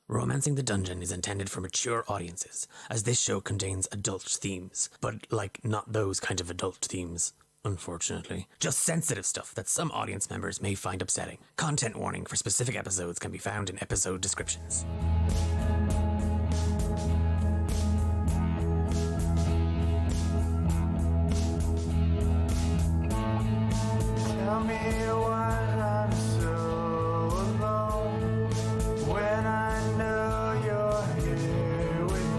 Romancing the Dungeon is intended for mature audiences, as this show contains adult themes, but not those kind of adult themes, unfortunately. Just sensitive stuff that some audience members may find upsetting. Content warning for specific episodes can be found in episode descriptions. Tell me why I'm so alone when I know you're here with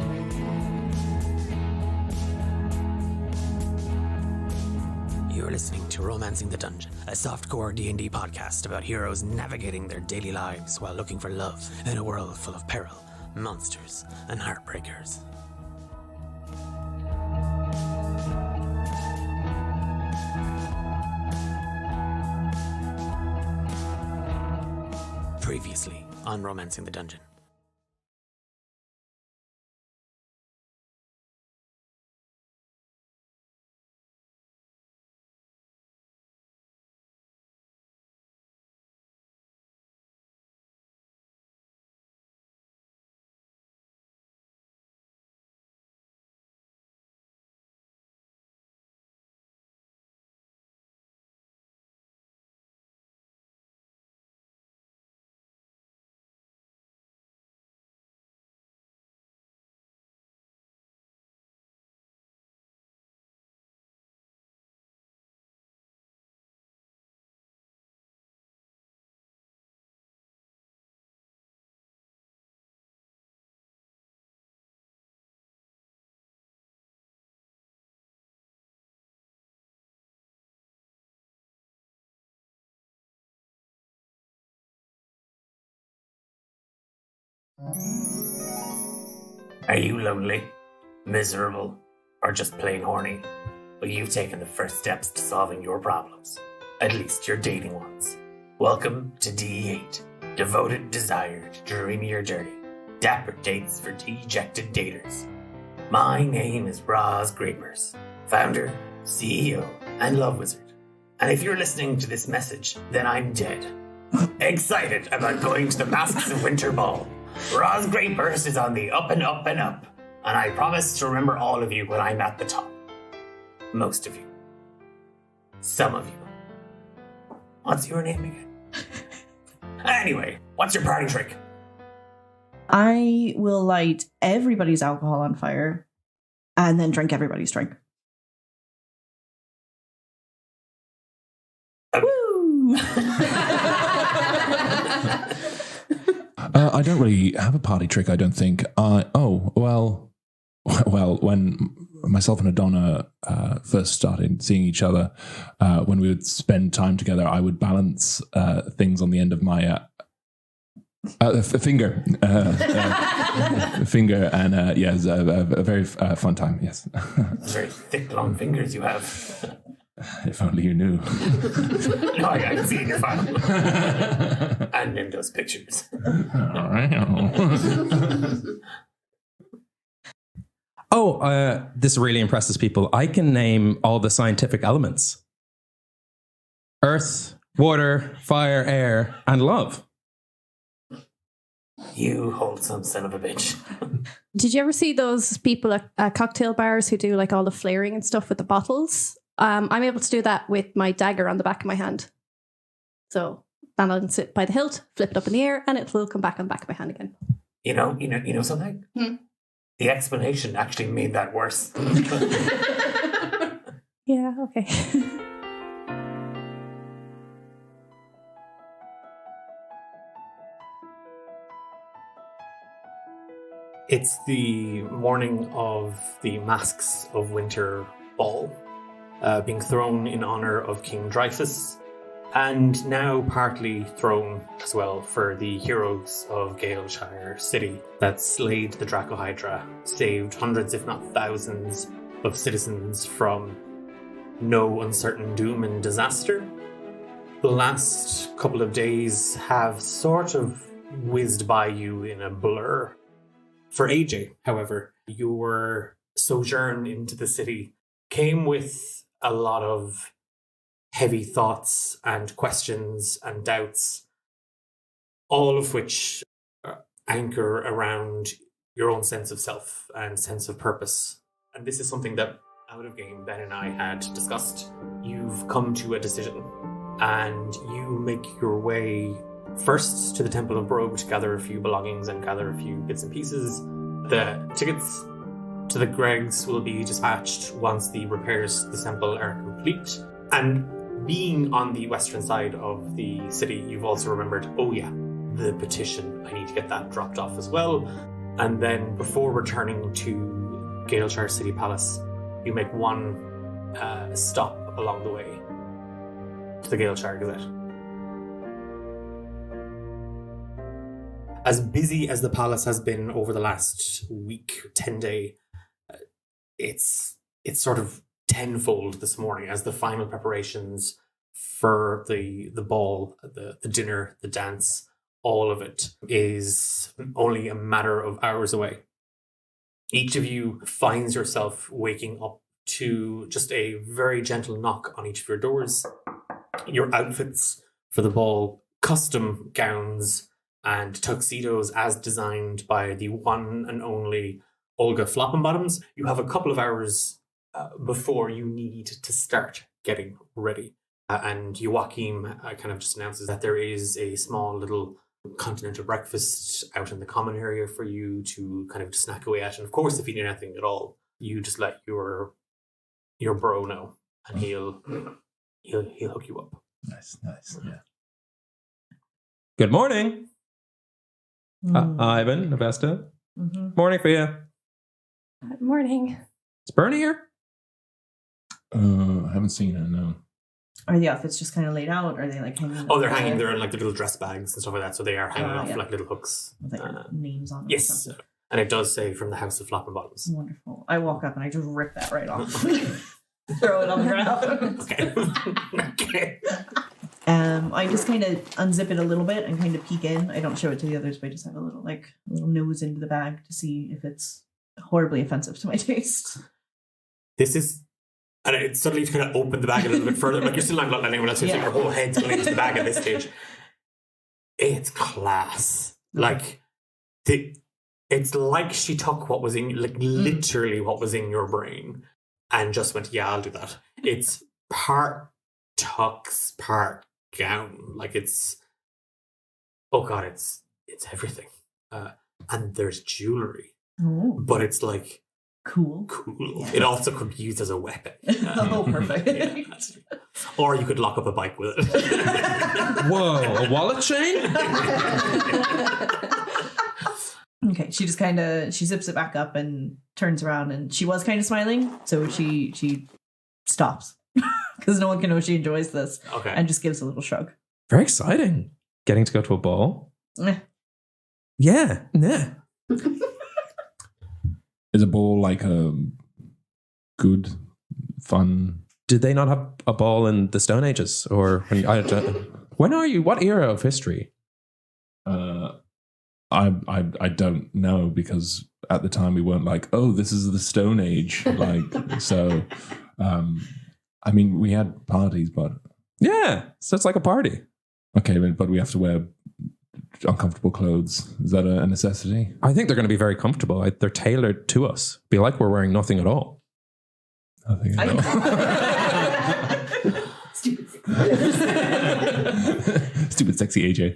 me. You're listening to Romancing the Dungeon, a softcore D&D podcast about heroes navigating their daily lives while looking for love in a world full of peril, monsters, and heartbreakers. Previously on Romancing the Dungeon. Are you lonely, miserable, or just plain horny? Well, you've taken the first steps to solving your problems. At least your dating ones. Welcome to DE8. Devoted, desired, dreamy or dirty. Dapper dates for dejected daters. My name is Roz Grapers, founder, CEO, and love wizard. And if you're listening to this message, then I'm dead. Excited about going to the Masks of Winter Ball. Roz Grapers is on the up and up and up, and I promise to remember all of you when I'm at the top. Most of you. Some of you. What's your name again? Anyway, what's your party trick? I will light everybody's alcohol on fire and then drink everybody's drink. Woo! I don't really have a party trick, I don't think. Well, when myself and Adonna first started seeing each other, when we would spend time together, I would balance things on the end of my finger. Finger, and yes, a very fun time, yes. Very thick, long fingers you have. If only you knew. No, I can see in your file. And in those pictures. This really impresses people. I can name all the scientific elements. Earth, water, fire, air, and love. You wholesome son of a bitch. Did you ever see those people at cocktail bars who do like all the flaring and stuff with the bottles? I'm able to do that with my dagger on the back of my hand. So then I'll sit by the hilt, flip it up in the air, and it will come back on the back of my hand again. You know something? The explanation actually made that worse. Yeah, okay. It's the morning of the Masks of Winter Ball, being thrown in honor of King Dreyfus, and now partly thrown as well for the heroes of Galeshire City that slayed the Dracohydra, saved hundreds if not thousands of citizens from no uncertain doom and disaster. The last couple of days have sort of whizzed by you in a blur. For AJ, however, your sojourn into the city came with a lot of heavy thoughts and questions and doubts, all of which anchor around your own sense of self and sense of purpose. And this is something that out of game Ben and I had discussed. You've come to a decision and you make your way first to the Temple of Brogue to gather a few belongings and gather a few bits and pieces. The tickets to the Gregs will be dispatched once the repairs to the temple are complete. And being on the western side of the city, you've also remembered, oh yeah, the petition. I need to get that dropped off as well. And then before returning to Galeshire City Palace, you make one stop along the way to the Galeshire Gazette. As busy as the palace has been over the last week, 10-day, it's sort of tenfold this morning as the final preparations for the ball, the dinner, the dance, all of it is only a matter of hours away. Each of you finds yourself waking up to just a very gentle knock on each of your doors. Your outfits for the ball, custom gowns and tuxedos as designed by the one and only Olga Floppenbottoms. You have a couple of hours before you need to start getting ready. And Joachim kind of just announces that there is a small little continental breakfast out in the common area for you to kind of snack away at. And of course, if you need anything at all, you just let your bro know, and he'll hook you up. Nice, yeah. Good morning, Ivan, Nephaesta. Mm-hmm. Morning for you. Good morning. Is Bernie here? I haven't seen her, no. Are the outfits just kind of laid out? Are they like hanging? Oh, they're hanging. They're in like the little dress bags and stuff like that. So they are hanging off Yeah. like little hooks. With like names on them. Yes. or something. And it does say from the House of Floppenbottoms. Wonderful. I walk up and I just rip that right off. Throw it on the ground. Okay. I just kind of unzip it a little bit and kind of peek in. I don't show it to the others, but I just have a little nose into the bag to see if it's horribly offensive to my taste. This is, and it's suddenly kind of opened the bag a little bit further. Like you're still not letting anyone else. Yeah. Your whole head's going into the bag at this stage. It's class. Like it's like she took what was in, like literally what was in your brain, and just went, yeah, I'll do that. It's part tux, part gown. Like it's, oh god, it's everything. And there's jewelry, but it's like cool. Yeah. It also could be used as a weapon. Oh, perfect. Yeah. Or you could lock up a bike with it. Whoa, a wallet chain? Okay, she just she zips it back up and turns around, and she was kind of smiling, so she stops because no one can know she enjoys this. Okay. And just gives a little shrug. Very exciting. Getting to go to a ball. Eh. Yeah. Is a ball like a good, fun? Did they not have a ball in the Stone Ages? Or when are you? What era of history? I don't know, because at the time we weren't like, oh, this is the Stone Age. Like, so, I mean, we had parties, but. Yeah, so it's like a party. Okay, but we have to wear uncomfortable clothes. Is that a necessity? I think they're going to be very comfortable. They're tailored to us. Be like we're wearing nothing at all. Nothing at all. Stupid sexy AJ.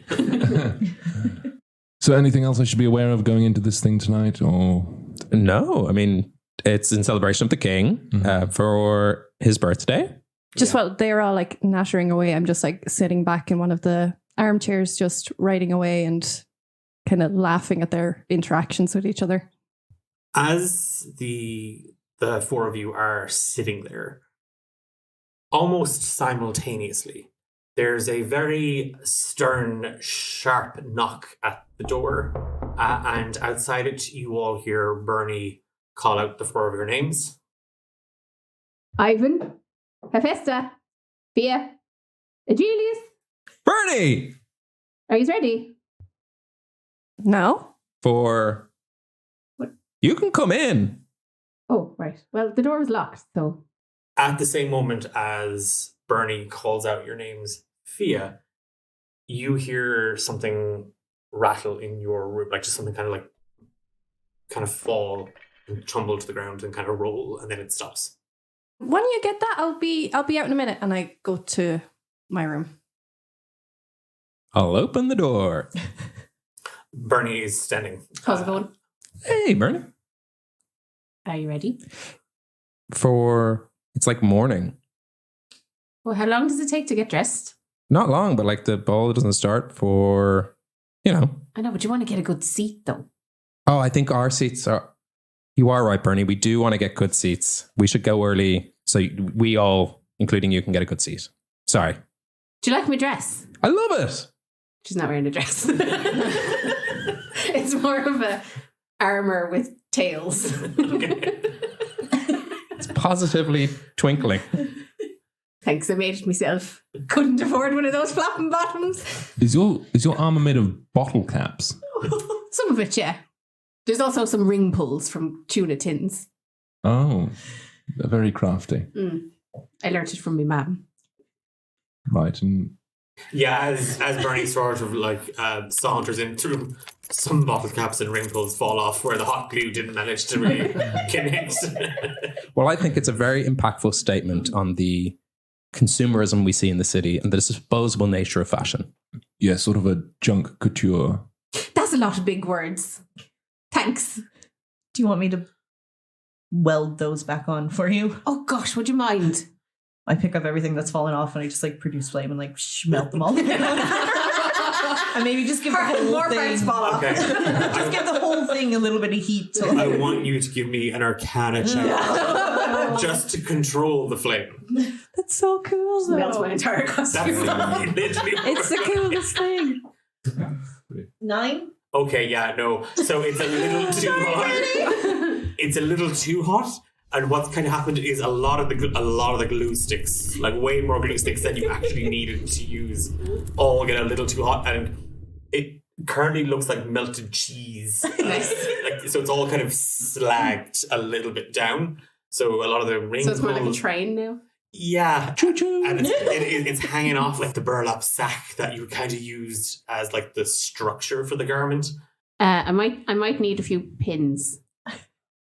So anything else I should be aware of going into this thing tonight, or? No, I mean, it's in celebration of the king for his birthday. Just while they're all like nattering away, I'm just like sitting back in one of the armchairs, just writing away and kind of laughing at their interactions with each other. As the four of you are sitting there, almost simultaneously, there's a very stern, sharp knock at the door, and outside it, you all hear Bernie call out the four of your names. Ivan, Hephaesta, Fia, Eilis. Bernie! Are you ready? No? For... What? You can come in. Oh, right. Well, the door was locked, so... At the same moment as Bernie calls out your names, Fia, you hear something rattle in your room, like just something kind of fall and tumble to the ground and kind of roll, and then it stops. When you get that, I'll be out in a minute, and I go to my room. I'll open the door. Bernie is standing. How's it going? Hey, Bernie. Are you ready? It's like morning. Well, how long does it take to get dressed? Not long, but like the ball doesn't start for, I know, but you want to get a good seat, though. Oh, I think our seats are... You are right, Bernie. We do want to get good seats. We should go early so we all, including you, can get a good seat. Sorry. Do you like my dress? I love it. She's not wearing a dress. It's more of a armor with tails. It's positively twinkling. Thanks, I made it myself. Couldn't afford one of those flopping bottoms. Is your armor made of bottle caps? Some of it, yeah. There's also some ring pulls from tuna tins. Oh, they're very crafty. I learnt it from my mum. Right, and Yeah, as Bernie sort of saunters in through, some bottle caps and wrinkles fall off where the hot glue didn't manage to really connect. Well, I think it's a very impactful statement on the consumerism we see in the city and the disposable nature of fashion. yeah, sort of a junk couture. That's a lot of big words. Thanks. Do you want me to weld those back on for you? Oh gosh, would you mind? I pick up everything that's fallen off and I just produce flame and melt them all together. And maybe just give the whole More thing. parts fall off. Okay. Just give the whole thing a little bit of heat. I want you to give me an Arcana check just to control the flame. That's so cool, though. Melt my entire That's costume. literally It's the coolest thing. 9? Okay, yeah, no. So it's a little too hot. It's a little too hot. And what's kind of happened is a lot of the glue sticks, way more glue sticks than you actually needed to use, all get a little too hot, and it currently looks like melted cheese. Nice. So it's all kind of slagged a little bit down. So a lot of the rings. So it's more like a train now? Yeah. Choo-choo. And it's hanging off the burlap sack that you kind of used as the structure for the garment. I might need a few pins.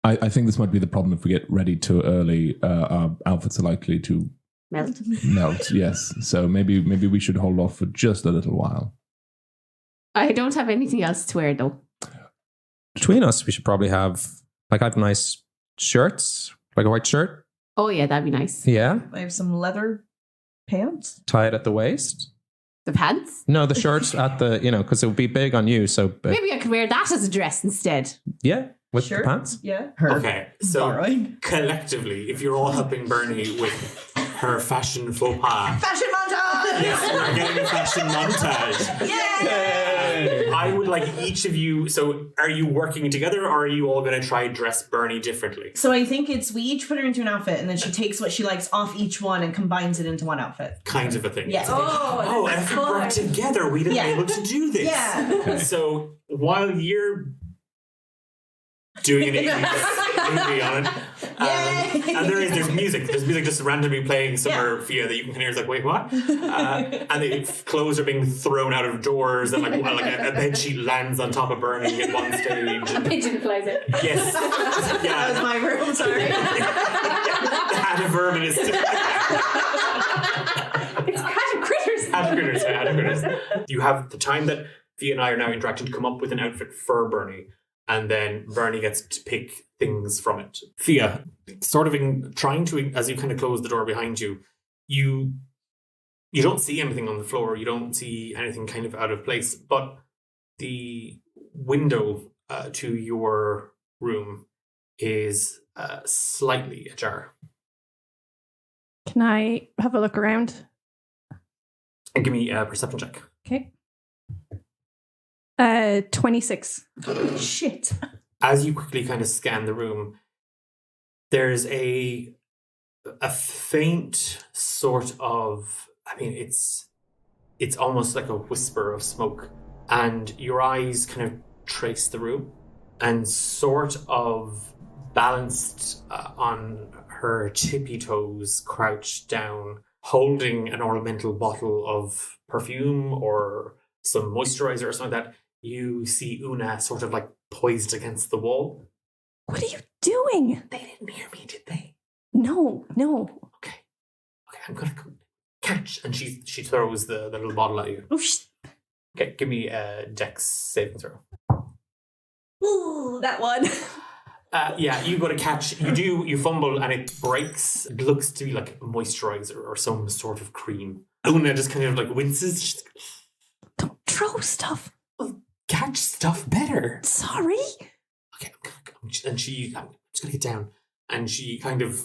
I think this might be the problem if we get ready too early. Our outfits are likely to Melt. melt. Yes, so maybe we should hold off for just a little while. I don't have anything else to wear though. Between us, we should probably have, I have nice shirts, like a white shirt. Oh yeah, that'd be nice. Yeah. I have some leather pants. Tie it at the waist. The pants? No, the shirt at the, because it would be big on you. So, Maybe I could wear that as a dress instead. yeah, with Sure. the pants. Yeah. Okay, so Borrowing. collectively, if you're all helping Bernie with her fashion faux pas, Fashion montage! yes, we're getting a fashion montage. Yay! I would like each of you. So, are you working together, or are you all going to try dress Bernie differently? So I think we each put her into an outfit and then she takes what she likes off each one and combines it into one outfit. Kind of a thing. Yeah. Oh, and if we work together, we'd have been able to do this. Yeah. So while you're doing an 80s movie on it, and there's music. There's music just randomly playing somewhere, Fia, that you can hear. It's wait, what? And the clothes are being thrown out of doors, and a bed sheet lands on top of Bernie at one stage. And, Pigeon flies it. yes. That was my room, sorry. Hat of vermin is. It's Hat of Critters. Hat of critters. You have the time that Fia and I are now interacting to come up with an outfit for Bernie, and then Bernie gets to pick things from it. Fia, sort of trying to, as you kind of close the door behind you, you don't see anything on the floor. You don't see anything kind of out of place, but the window to your room is slightly ajar. Can I have a look around? And give me a perception check. Okay. 26. Shit. As you quickly kind of scan the room, there's a faint sort of, it's almost like a whisper of smoke, and your eyes kind of trace the room, and sort of balanced on her tippy toes, crouched down, holding an ornamental bottle of perfume or some moisturizer or something like that, you see Una sort of like poised against the wall. What are you doing? They didn't hear me, did they? No. Okay, I'm gonna catch. And she throws the little bottle at you. Oh, Okay, give me a Dex saving throw. Ooh, that one. Yeah, you go to catch. You fumble and it breaks. It looks to be like moisturizer or some sort of cream. Una just kind of like winces. She's like, Don't throw stuff. well, catch stuff better. Sorry. Okay, I'm just gonna get down. And she kind of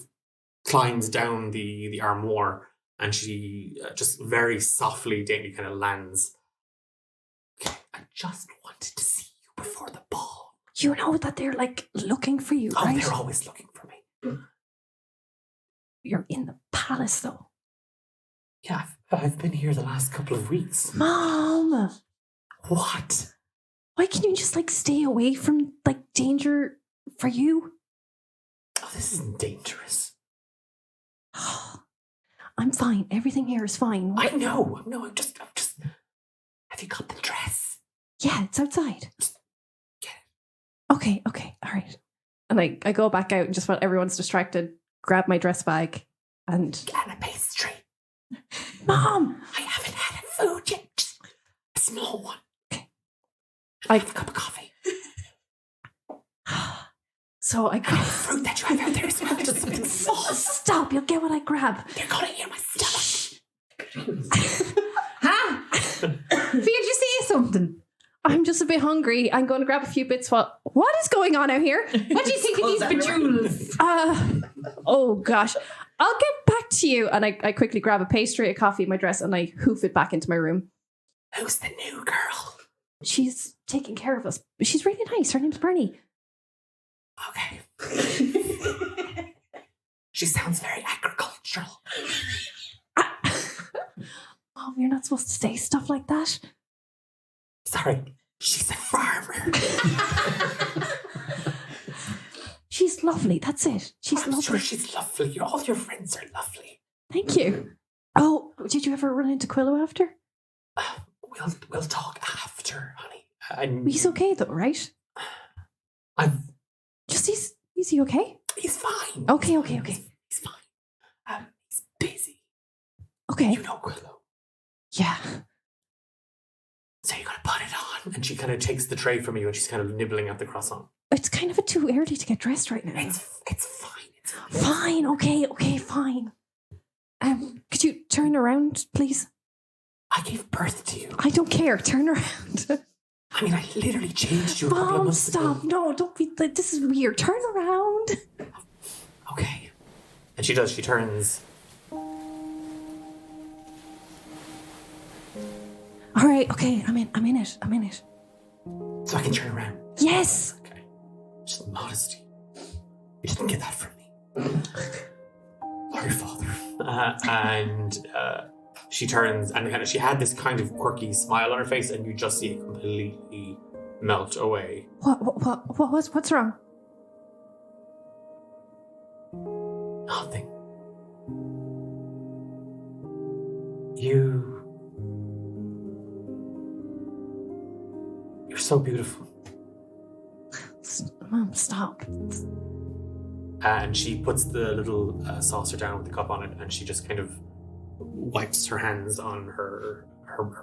climbs down the armoire and she just very softly, daintily kind of lands. Okay, I just wanted to see you before the ball. You know that they're like looking for you, Oh, right? they're always looking for me. You're in the palace, though. Yeah, I've been here the last couple of weeks. Mom, What? why can't you just like stay away from like danger for you? Oh, this isn't dangerous. I'm fine. Everything here is fine. I know. I'm just. Have you got the dress? Yeah, it's outside. Get Okay, all right. And I go back out and just while everyone's distracted, grab my dress bag and And a pastry. Mom! I haven't had a food yet. Just a small one. Okay. I have a cup of coffee. So I And any fruit that you have out there as well. Just something small. Stop, you'll get what I grab. You're gonna hear my stomach. Ha! Did you say something? I'm just a bit hungry. I'm going to grab a few bits. What is going on out here? What do you think of these bejewels? Oh gosh. I'll get back to you. And I quickly grab a pastry, a coffee, my dress, and I hoof it back into my room. Who's the new girl? She's taking care of us. She's really nice. Her name's Bernie. Okay. She sounds very agricultural. Mom, you're not supposed to say stuff like that. Sorry, she's a farmer. She's lovely. That's it. She's I'm lovely. sure she's lovely. All your friends are lovely. Thank you. Oh, did you ever run into Quillo after? We'll talk after, honey. He's okay though, right? Just is he okay? He's fine. Okay. He's fine. He's busy. Okay. You know Quillo. Yeah. So you're gonna put it on. And she kind of takes the tray from you and she's kind of nibbling at the croissant. It's kind of too early to get dressed right now. It's fine. It's fine. Fine. Okay, fine. Could you turn around, please? I gave birth to you. I don't care. Turn around. I mean, I literally changed you a couple of Mom, months stop. ago. No, don't be like this is weird. Turn around. Okay. And she does. She turns. All right, okay. I'm in it. So I can turn around. Yes. Okay. Just modesty. You didn't get that from me. Or your father. And she turns and kind of, she had this kind of quirky smile on her face, and you just see it completely melt away. What's wrong? Nothing. You're so beautiful. Mom, stop. And she puts the little saucer down with the cup on it, and she just kind of wipes her hands on her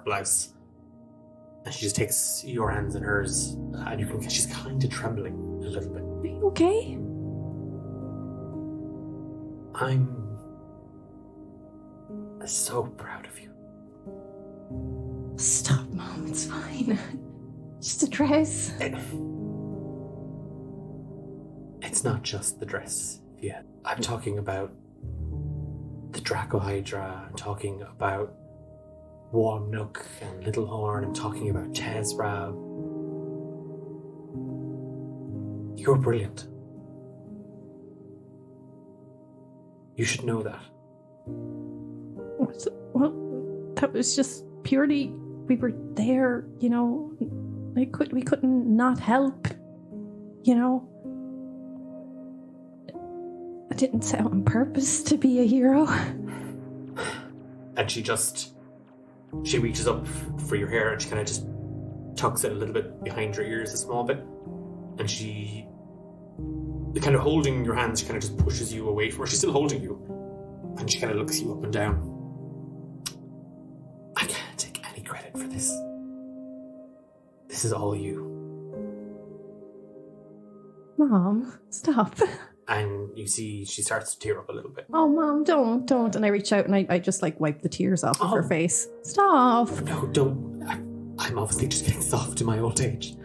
blouse. And she just takes your hands in hers, and you can. She's kind of trembling a little bit. Are you okay? I'm so proud of you. Stop, Mom. It's fine. Just a dress. It's not just the dress, yeah. I'm talking about the Dracohydra. I'm talking about Warm Nook and Little Horn. I'm talking about Tezra. You're brilliant. You should know that. Well, that was just purely we were there, you know. We couldn't not help, you know. I didn't set out on purpose to be a hero. And she reaches up for your hair and she kind of just tucks it a little bit behind your ears a small bit, and she, kind of holding your hands, she kind of just pushes you away from her. She's still holding you, and she kind of looks you up and down. I can't take any credit for this. This is all you. Mom, stop. And you see she starts to tear up a little bit. Oh, Mom, don't. And I reach out and I just like wipe the tears off of her face. Stop. No, don't. I'm obviously just getting soft in my old age.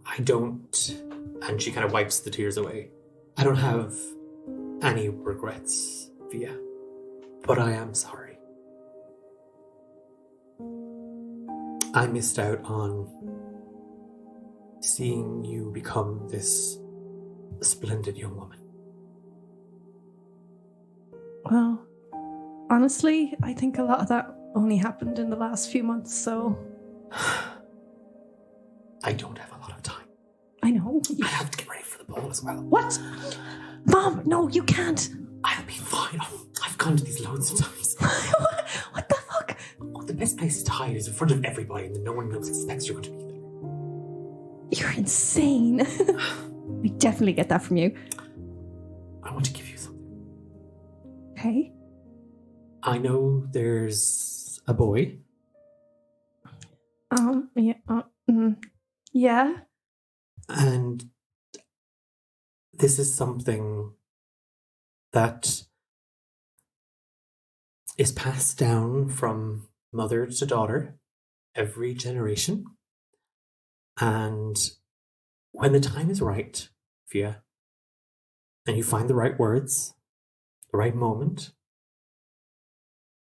I don't. And she kind of wipes the tears away. I don't have any regrets, Fia. But I am sorry. I missed out on seeing you become this splendid young woman. Well, honestly, I think a lot of that only happened in the last few months, so... I don't have a lot of time. I know. I have to get ready for the ball as well. What? Mom, no, you can't. I'll be fine. I've gone to these loads of times. What the fuck? Oh, the best place to hide is in front of everybody, and then no one else expects you're going to be there. You're insane. We definitely get that from you. I want to give you something. Okay. I know there's a boy. Yeah. Yeah. And this is something that is passed down from mother to daughter every generation. And when the time is right, Fia, and you find the right words, the right moment,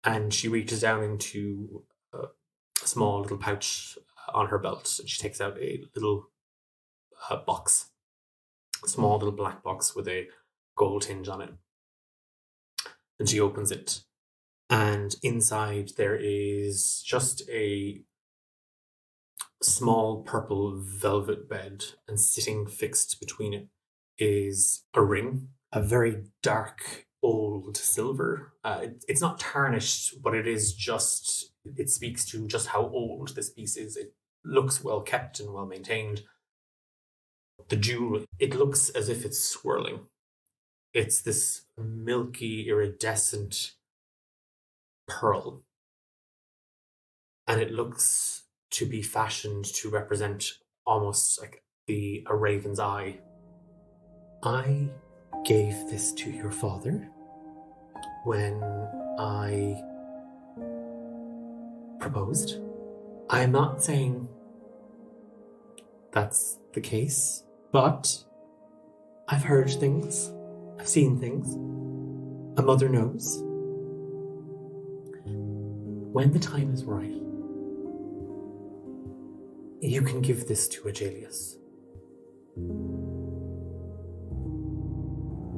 and she reaches down into a small little pouch on her belt, and she takes out a little box, a small little black box with a gold hinge on it. And she opens it, and inside there is just a small purple velvet bed, and sitting fixed between it is a ring, a very dark old silver. It's not tarnished, but it speaks to just how old this piece is. It looks well kept and well maintained. The jewel, it looks as if it's swirling. It's this milky, iridescent pearl. And it looks to be fashioned to represent almost like a raven's eye. I gave this to your father when I proposed. I am not saying that's the case, but I've heard things. I've seen things. A mother knows. When the time is right, you can give this to Aegelius.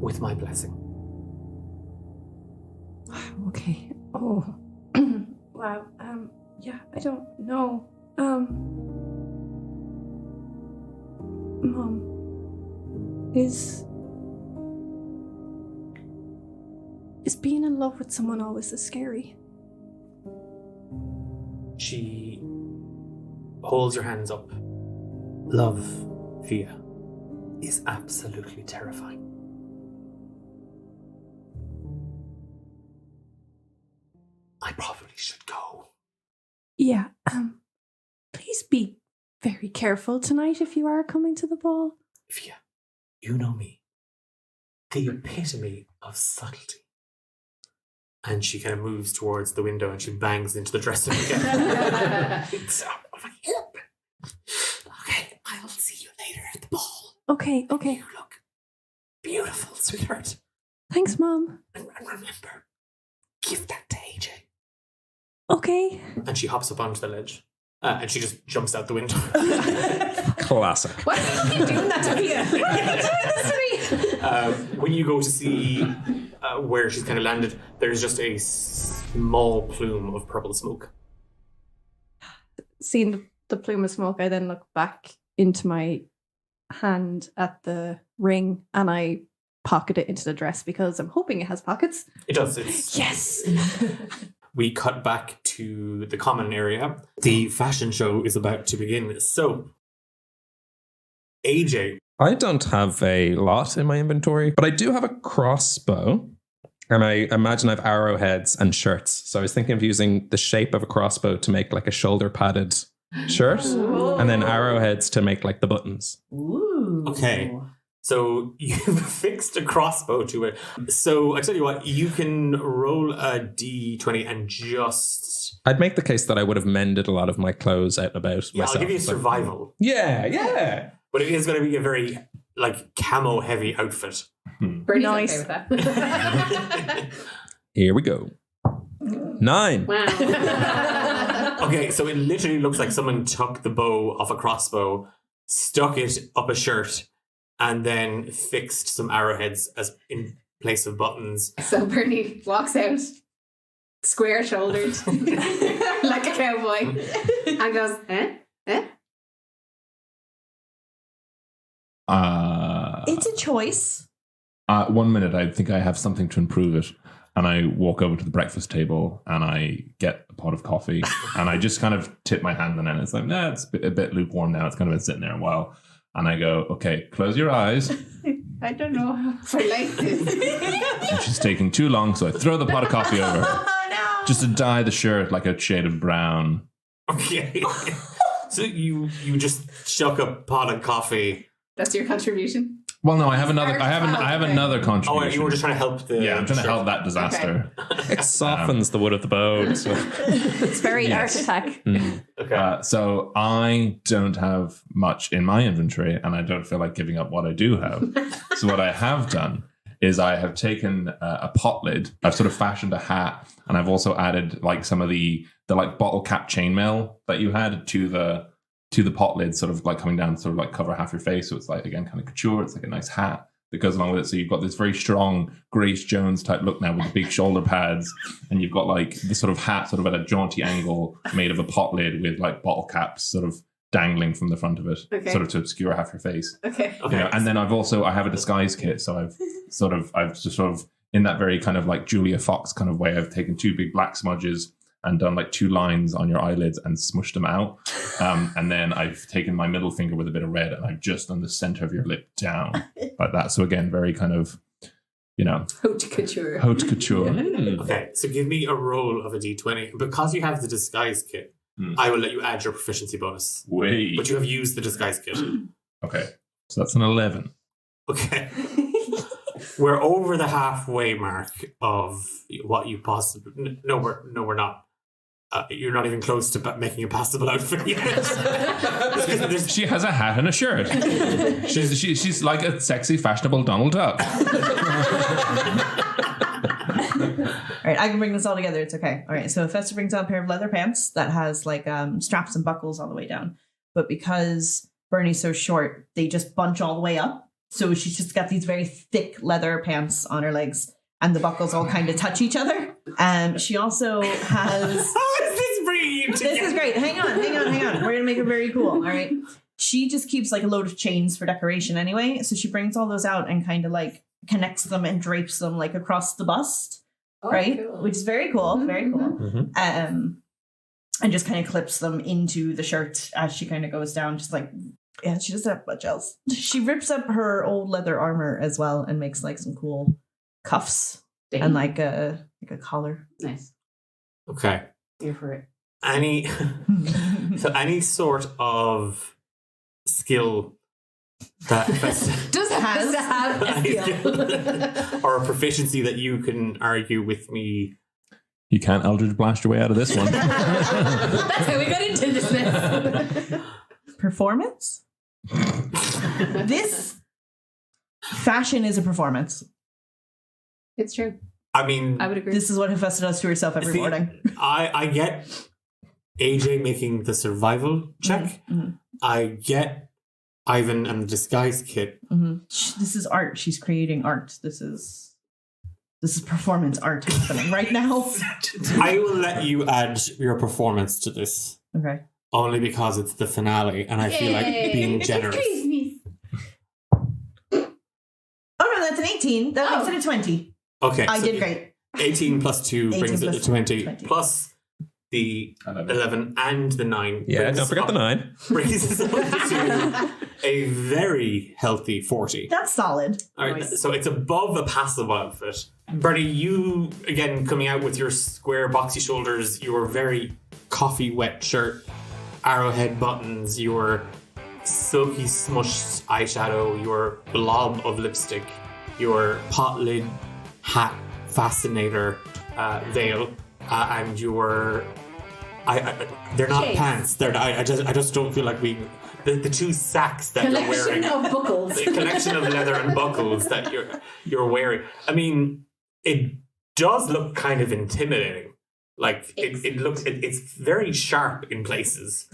With my blessing. Okay. Oh. Wow. Yeah, I don't know. Mom, is being in love with someone always this scary? She holds her hands up. Love, Fia, is absolutely terrifying. I probably should go. Yeah, please be very careful tonight if you are coming to the ball. Fia, you know me. The epitome of subtlety. And she kind of moves towards the window and she bangs into the dresser again. Okay, I'll see you later at the ball. Okay. You look beautiful, sweetheart. Thanks, Mom. And remember, give that to AJ. Okay. And she hops up onto the ledge. And she just jumps out the window. Classic. Why are you doing that to Fia? Why are you doing this to me? When you go to see where she's kind of landed, there's just a small plume of purple smoke. Seeing the plume of smoke, I then look back into my hand at the ring and I pocket it into the dress because I'm hoping it has pockets. It does. It's Yes. we cut back to the common area. The fashion show is about to begin. So, AJ. I don't have a lot in my inventory, but I do have a crossbow. And I imagine I have arrowheads and shirts. So I was thinking of using the shape of a crossbow to make like a shoulder padded shirt. And then arrowheads to make like the buttons. Ooh. Okay. So you've fixed a crossbow to it. So I tell you what, you can roll a D20 and just... I'd make the case that I would have mended a lot of my clothes out and about Yeah, myself. I'll give you but- survival. Yeah. But it is going to be a very, like, camo-heavy outfit. Bernie's Nice. okay with that. Here we go. 9. Wow. Okay, so it literally looks like someone took the bow off a crossbow, stuck it up a shirt, and then fixed some arrowheads as in place of buttons. So Bernie walks out, square-shouldered, like a cowboy, and goes, eh? It's a choice. 1 minute, I think I have something to improve it. And I walk over to the breakfast table and I get a pot of coffee and I just kind of tip my hand and then it's like, nah, it's a bit lukewarm now. It's kind of been sitting there a while. And I go, okay, close your eyes. I don't know if I like this. And she's taking too long, so I throw the pot of coffee over her. Oh no. Just to dye the shirt like a shade of brown. Okay. So you just chuck a pot of coffee. That's your contribution? Well, no, I have another Oh, contribution. you were just trying to help the... Yeah, I'm trying to shirt. help that disaster. It softens the wood of the bow. So. It's very Yes. art attack. Okay. So I don't have much in my inventory and I don't feel like giving up what I do have. So what I have done is I have taken a pot lid. I've sort of fashioned a hat and I've also added like some of the like bottle cap chainmail that you had to the pot lid, sort of like coming down, sort of like cover half your face. So it's like, again, kind of couture. It's like a nice hat that goes along with it. So you've got this very strong Grace Jones type look now with the big shoulder pads. And you've got like this sort of hat sort of at a jaunty angle made of a pot lid with like bottle caps sort of dangling from the front of it, Okay. sort of to obscure half your face. Okay. Okay. You know, and then I have a disguise kit. So I've just sort of in that very kind of like Julia Fox kind of way, I've taken 2 big black smudges and done like 2 lines on your eyelids and smushed them out. And then I've taken my middle finger with a bit of red and I've just done the center of your lip down like that. So again, very kind of, you know, Haute couture. haute couture. Okay, so give me a roll of a d20. Because you have the disguise kit, I will let you add your proficiency bonus. Wait. But you have used the disguise kit. Okay. So that's an 11. Okay. We're over the halfway mark of what you possibly... No, we're not. You're not even close to making a passable outfit yet. She has a hat and a shirt. She's like a sexy, fashionable Donald Duck. All right, I can bring this all together. It's okay. All right, so Hephaesta brings out a pair of leather pants that has like straps and buckles all the way down. But because Bernie's so short, they just bunch all the way up. So she's just got these very thick leather pants on her legs, and the buckles all kind of touch each other. She also has... How is this bringing you together? This is great. Hang on. We're going to make it very cool. All right. She just keeps like a load of chains for decoration anyway. So she brings all those out and kind of like connects them and drapes them like across the bust. Right. Cool. Which is very cool. Very cool. Mm-hmm. And just kind of clips them into the shirt as she kind of goes down. Just like, yeah, she doesn't have much else. She rips up her old leather armor as well and makes like some cool cuffs and like a collar. Nice. Okay. Here for it. Any sort of skill that Does it have a skill? or a proficiency that you can argue with me? You can't Eldritch Blast your way out of this one. That's how we got into this. Performance? This fashion is a performance. It's true. I mean, I would agree. This is what Hephaesta does to herself every morning. I get AJ making the survival check. Mhm. I get Ivan and the disguise kit. This is art. She's creating art. This is performance art happening right now. I will let you add your performance to this. Okay. Only because it's the finale and I feel like being generous. Excuse me. Oh no, that's an 18. That makes it a 20. Okay. I so did great. 18 plus 2 brings 18 it plus to 20, 20. plus the 11 and the 9. Yeah, brings don't us forget up- the 9. Brings us up to a very healthy 40. That's solid. All right, Nice. so it's above a passive outfit. Bernie, you, again, coming out with your square boxy shoulders, your very coffee wet shirt, arrowhead buttons, your silky smushed eyeshadow, your blob of lipstick, your pot lid hat fascinator veil, and your... they're not Shades. pants. They're I just don't feel like we... The two sacks that you're wearing... Collection of buckles. The collection of leather and buckles that you're wearing. I mean, it does look kind of intimidating. Like it's very sharp in places.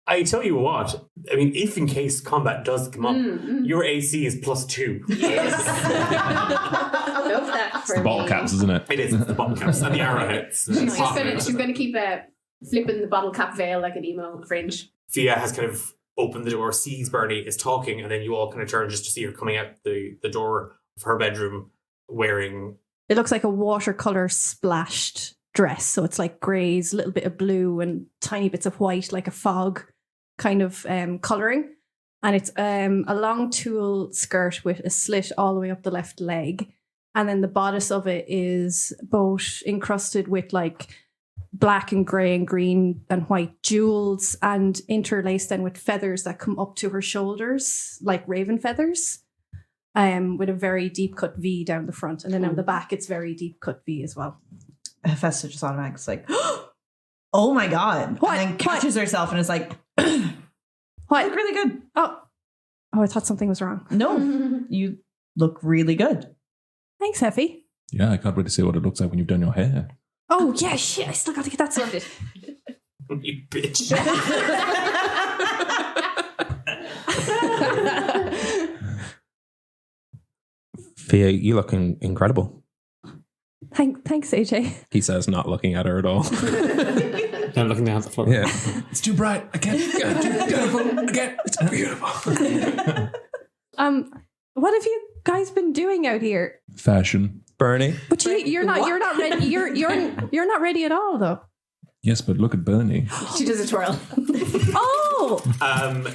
I tell you what, I mean, if in case combat does come up, your AC is +2. I love that for The bottle me. caps, isn't it? It is the bottle caps and the arrowheads. She's going to keep flipping the bottle cap veil like an emo fringe. Fia has kind of opened the door, sees Bernie is talking, and then you all kind of turn just to see her coming out the door of her bedroom wearing... It looks like a watercolor splashed dress. So it's like greys, a little bit of blue and tiny bits of white, like a fog kind of coloring. And it's a long tulle skirt with a slit all the way up the left leg. And then the bodice of it is both encrusted with like black and grey and green and white jewels and interlaced then with feathers that come up to her shoulders, like raven feathers. With a very deep cut V down the front. And then on the back, it's very deep cut V as well. Hephaesta just automatically is like, oh my God. What? And then catches herself and is like, What? look really good. Oh, I thought something was wrong. No, you look really good. Thanks, Heffy. Yeah, I can't wait to see what it looks like when you've done your hair. Oh, yeah, shit. I still got to get that sorted. You bitch. Fia, you look incredible. Thanks, AJ. He says, not looking at her at all. I'm looking down at the floor. Yeah. It's too bright. I can't. It's too beautiful. Again, it's beautiful. What have you guys been doing out here? Fashion. Bernie. But you're not ready. You're not ready at all, though. Yes, but look at Bernie. She does a twirl. Oh,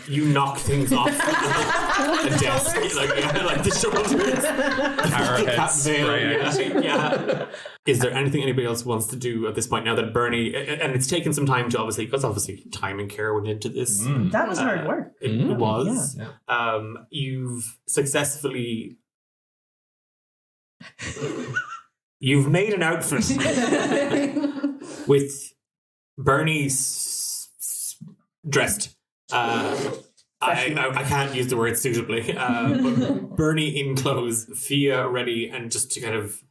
You knock things off the desk, like the shoulders. Arrowheads. Yeah. Is there anything anybody else wants to do at this point now that Bernie, and it's taken some time to because obviously time and care went into this. That was hard work. It was. Yeah. You've successfully... You've made an outfit with Bernie dressed. I can't use the word suitably, but Bernie in clothes, Fia ready, and just to kind of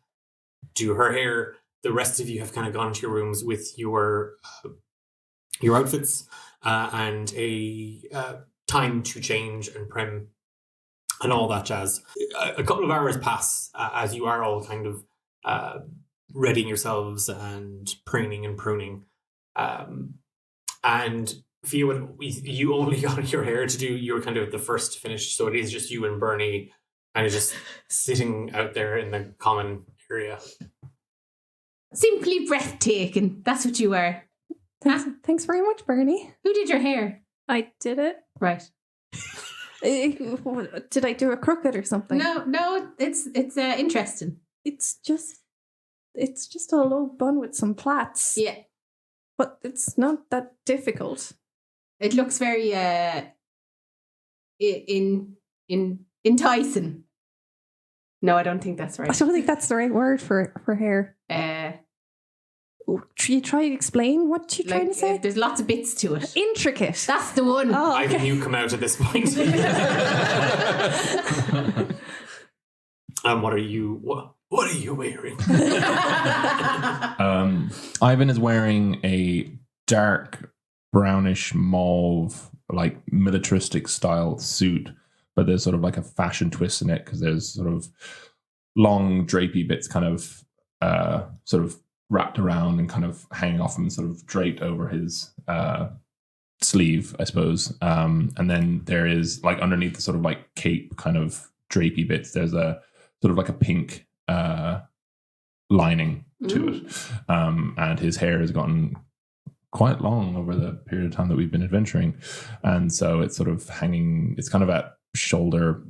do her hair. The rest of you have kind of gone to your rooms with your outfits and a time to change and prim and all that jazz. A couple of hours pass as you are all kind of readying yourselves and preening and pruning. And Fia, you only got your hair to do, you're kind of the first to finish, so it is just you and Bernie kind of just sitting out there in the common area. Simply breathtaking. That's what you are. thanks very much, Bernie. Who did your hair? I did it. Right. Did I do a crooked or something? No, it's interesting. It's just a low bun with some plaits. Yeah. But it's not that difficult. It looks very enticing. No, I don't think that's I right. don't think that's the right word for hair. You try to explain what you're trying to say? There's lots of bits to it. Intricate. That's the one. Oh, I think okay. you come out at this point. What are you wearing? Ivan is wearing a dark brownish mauve, like militaristic style suit, but there's sort of like a fashion twist in it because there's sort of long drapey bits kind of sort of wrapped around and kind of hanging off him, sort of draped over his sleeve, I suppose. And then there is like underneath the sort of like cape kind of drapey bits, there's a sort of like a pink lining to it. And his hair has gotten quite long over the period of time that we've been adventuring. And so it's sort of hanging, it's kind of at shoulder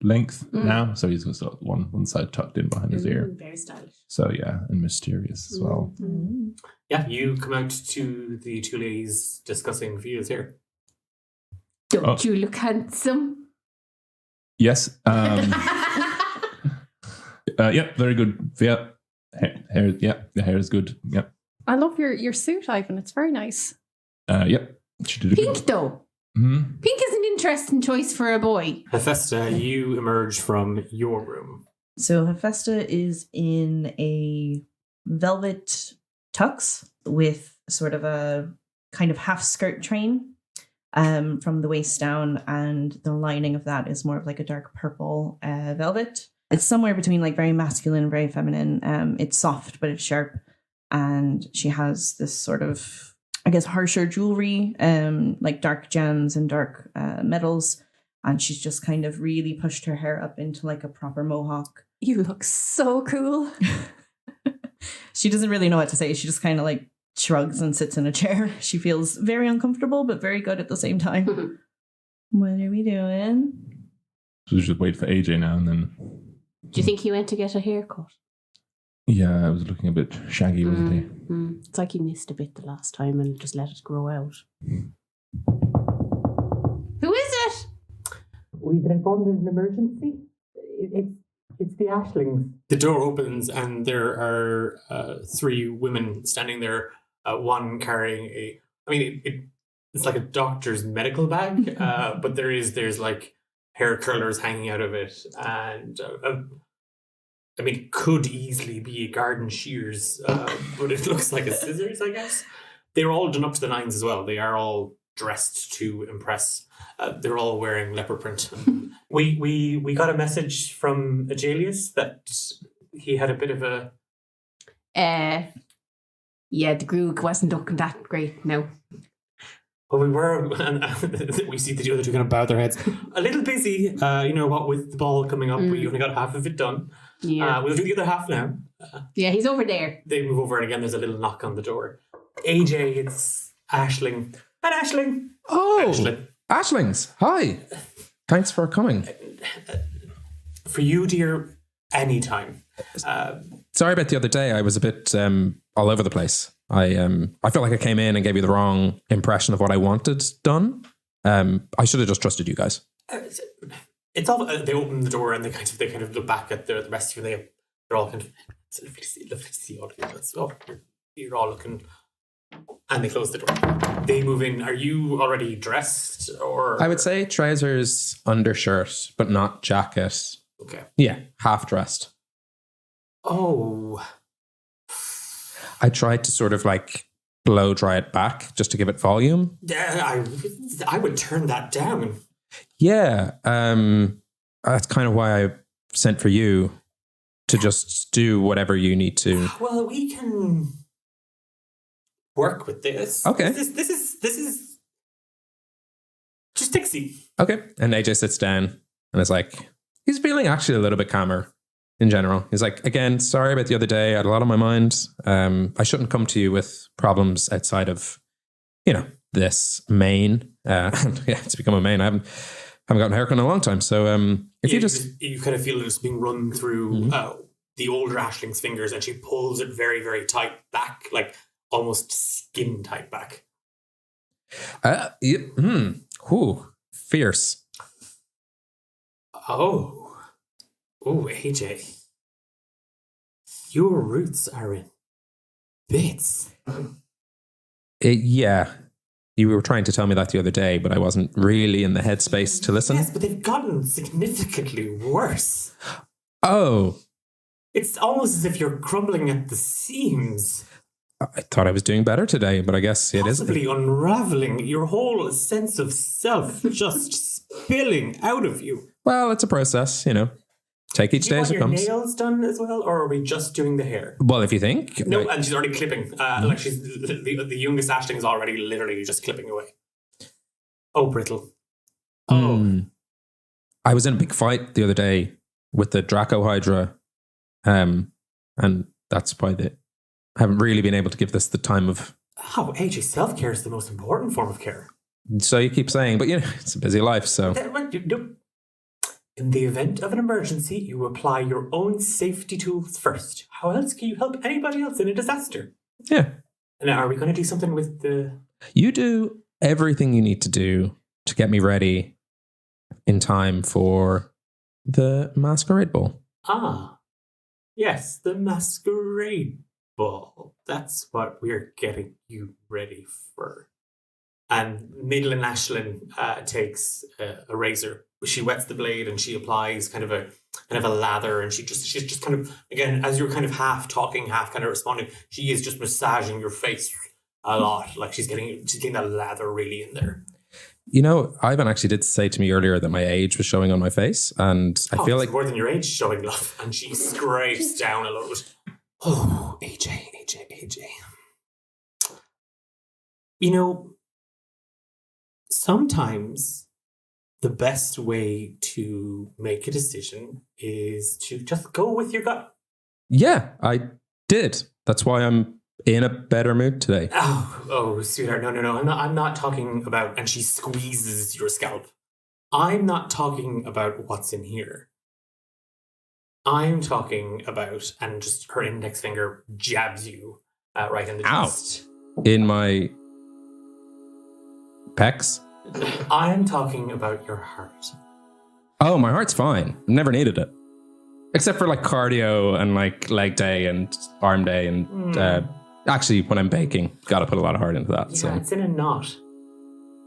length now. So he's got one side tucked in behind his ear. Very stylish. So yeah, and mysterious as well. Yeah, you come out to the two ladies discussing Fia's hair. Don't you look handsome? Yes. Yeah, very good. Yeah. Hair, yeah, the hair is good. Yeah. I love your suit, Ivan. It's very nice. Yep. She did a Pink, though. Mm-hmm. Pink is an interesting choice for a boy. Hephaesta, you emerge from your room. So Hephaesta is in a velvet tux with sort of a kind of half skirt train from the waist down, and the lining of that is more of like a dark purple velvet. It's somewhere between like very masculine and very feminine. It's soft, but it's sharp. And she has this sort of, I guess, harsher jewelry, like dark gems and dark metals. And she's just kind of really pushed her hair up into like a proper mohawk. You look so cool. She doesn't really know what to say. She just kind of like shrugs and sits in a chair. She feels very uncomfortable, but very good at the same time. What are we doing? So we just wait for AJ now and then. Do you think he went to get a haircut? Yeah, I was looking a bit shaggy, wasn't he? It's like he missed a bit the last time and just let it grow out. Who is it? We've been informed there's an emergency. It's the Ashlings. The door opens and there are three women standing there. One carrying it's like a doctor's medical bag, but there's like hair curlers hanging out of it, and it could easily be a garden shears, but it looks like a scissors, I guess. They're all done up to the nines as well. They are all dressed to impress. They're all wearing leopard print. We got a message from Eilis that he had a bit of a... Yeah, the Groog wasn't looking that great, no. Well, we were, and we see the other two kind of bow their heads. A little busy, what with the ball coming up, we only got half of it done. Yeah. We'll do the other half now. Yeah, he's over there. They move over, and again, there's a little knock on the door. AJ, it's Aisling. And Aisling. Oh, Aisling. Ashlings. Hi. Thanks for coming. For you, dear, anytime. Sorry about the other day. I was a bit all over the place. I feel like I came in and gave you the wrong impression of what I wanted done. I should have just trusted you guys. It's all. They open the door and they kind of look back at the rest of you. They're all kind of. It's lovely to see all of you. You're all looking. And they close the door. They move in. Are you already dressed, or? I would say trousers, undershirt, but not jacket. Okay. Yeah, half dressed. Oh. I tried to sort of like blow dry it back just to give it volume. Yeah, I would turn that down. Yeah, that's kind of why I sent for you to just do whatever you need to. Well, we can work with this. Okay. This is just take a seat. Okay. And AJ sits down and is like, he's feeling actually a little bit calmer in general. He's like, again, sorry about the other day. I had a lot on my mind. I shouldn't come to you with problems outside of, this main. It's become a main. I haven't gotten a haircut in a long time. So if you kind of feel it's being run through the older Ashling's fingers, and she pulls it very, very tight back, like almost skin tight back. Fierce. Oh, AJ, your roots are in bits. Yeah. You were trying to tell me that the other day, but I wasn't really in the headspace to listen. Yes, but they've gotten significantly worse. Oh. It's almost as if you're crumbling at the seams. I thought I was doing better today, but I guess it is. Possibly unraveling, your whole sense of self just spilling out of you. Well, it's a process, Take each day as it comes. Do you want your nails done as well, or are we just doing the hair? Well, if you think. No, and she's already clipping. Like she's the youngest Aisling is already literally just clipping away. Oh, brittle. Oh. I was in a big fight the other day with the Dracohydra, And that's why I haven't really been able to give this the time of... Oh, AJ, self-care is the most important form of care. So you keep saying, but it's a busy life, so... In the event of an emergency, you apply your own safety tools first. How else can you help anybody else in a disaster? Yeah. Now, are we going to do something with the... You do everything you need to do to get me ready in time for the masquerade ball. Ah, yes, the masquerade ball. That's what we're getting you ready for. And Midland Ashlyn takes a razor. She wets the blade and she applies kind of a lather, and she's just kind of, again, as you're kind of half talking, half kind of responding, she is just massaging your face a lot. Like she's getting that lather really in there. Ivan actually did say to me earlier that my age was showing on my face, and I feel like more than your age showing, love. And she scrapes down a load. Oh, AJ. Sometimes the best way to make a decision is to just go with your gut. Yeah, I did. That's why I'm in a better mood today. Oh, sweetheart, no. I'm not talking about, and she squeezes your scalp. I'm not talking about what's in here. I'm talking about, and just her index finger jabs you right in the chest. In my pecs? I'm talking about your heart. Oh, my heart's fine. I've never needed it. Except for like cardio and like leg day and arm day and actually when I'm baking, got to put a lot of heart into that. Yeah, so it's in a knot.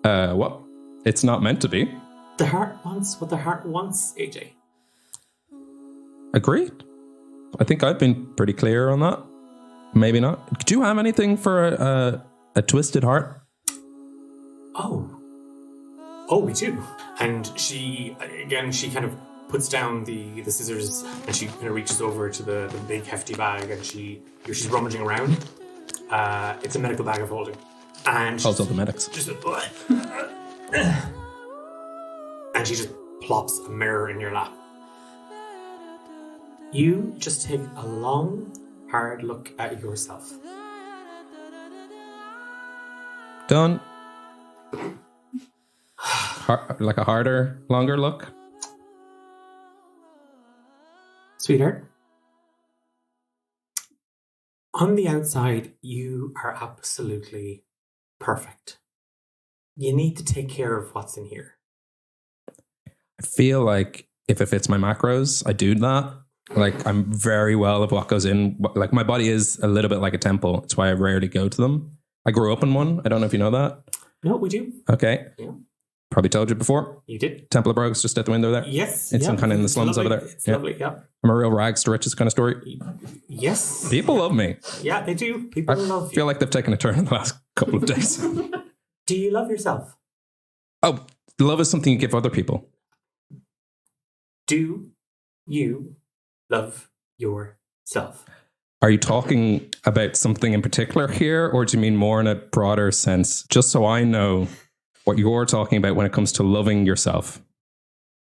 What? It's not meant to be. The heart wants what the heart wants, AJ. Agreed. I think I've been pretty clear on that. Maybe not. Do you have anything for a twisted heart? Oh, we do. And she kind of puts down the scissors, and she kind of reaches over to the big hefty bag, and she's rummaging around. It's a medical bag of holding. And Also the medics. And she just plops a mirror in your lap. You just take a long, hard look at yourself. Done. Like a harder, longer look. Sweetheart, on the outside, you are absolutely perfect. You need to take care of what's in here. I feel like if it fits my macros, I do that. Like I'm very well of what goes in. Like my body is a little bit like a temple. It's why I rarely go to them. I grew up in one. I don't know if you know that. No, we do. Okay. Yeah. Probably told you before. You did. Temple of Brogues just at the window there. Yes. It's kind of in the slums lovely. over there. It's lovely, yeah. I'm a real rags to riches kind of story. Yes. People love me. Yeah, they do. People love I you. feel like they've taken a turn in the last couple of days. Do you love yourself? Oh, love is something you give other people. Do you love yourself? Are you talking about something in particular here, or do you mean more in a broader sense? Just so I know what you're talking about when it comes to loving yourself.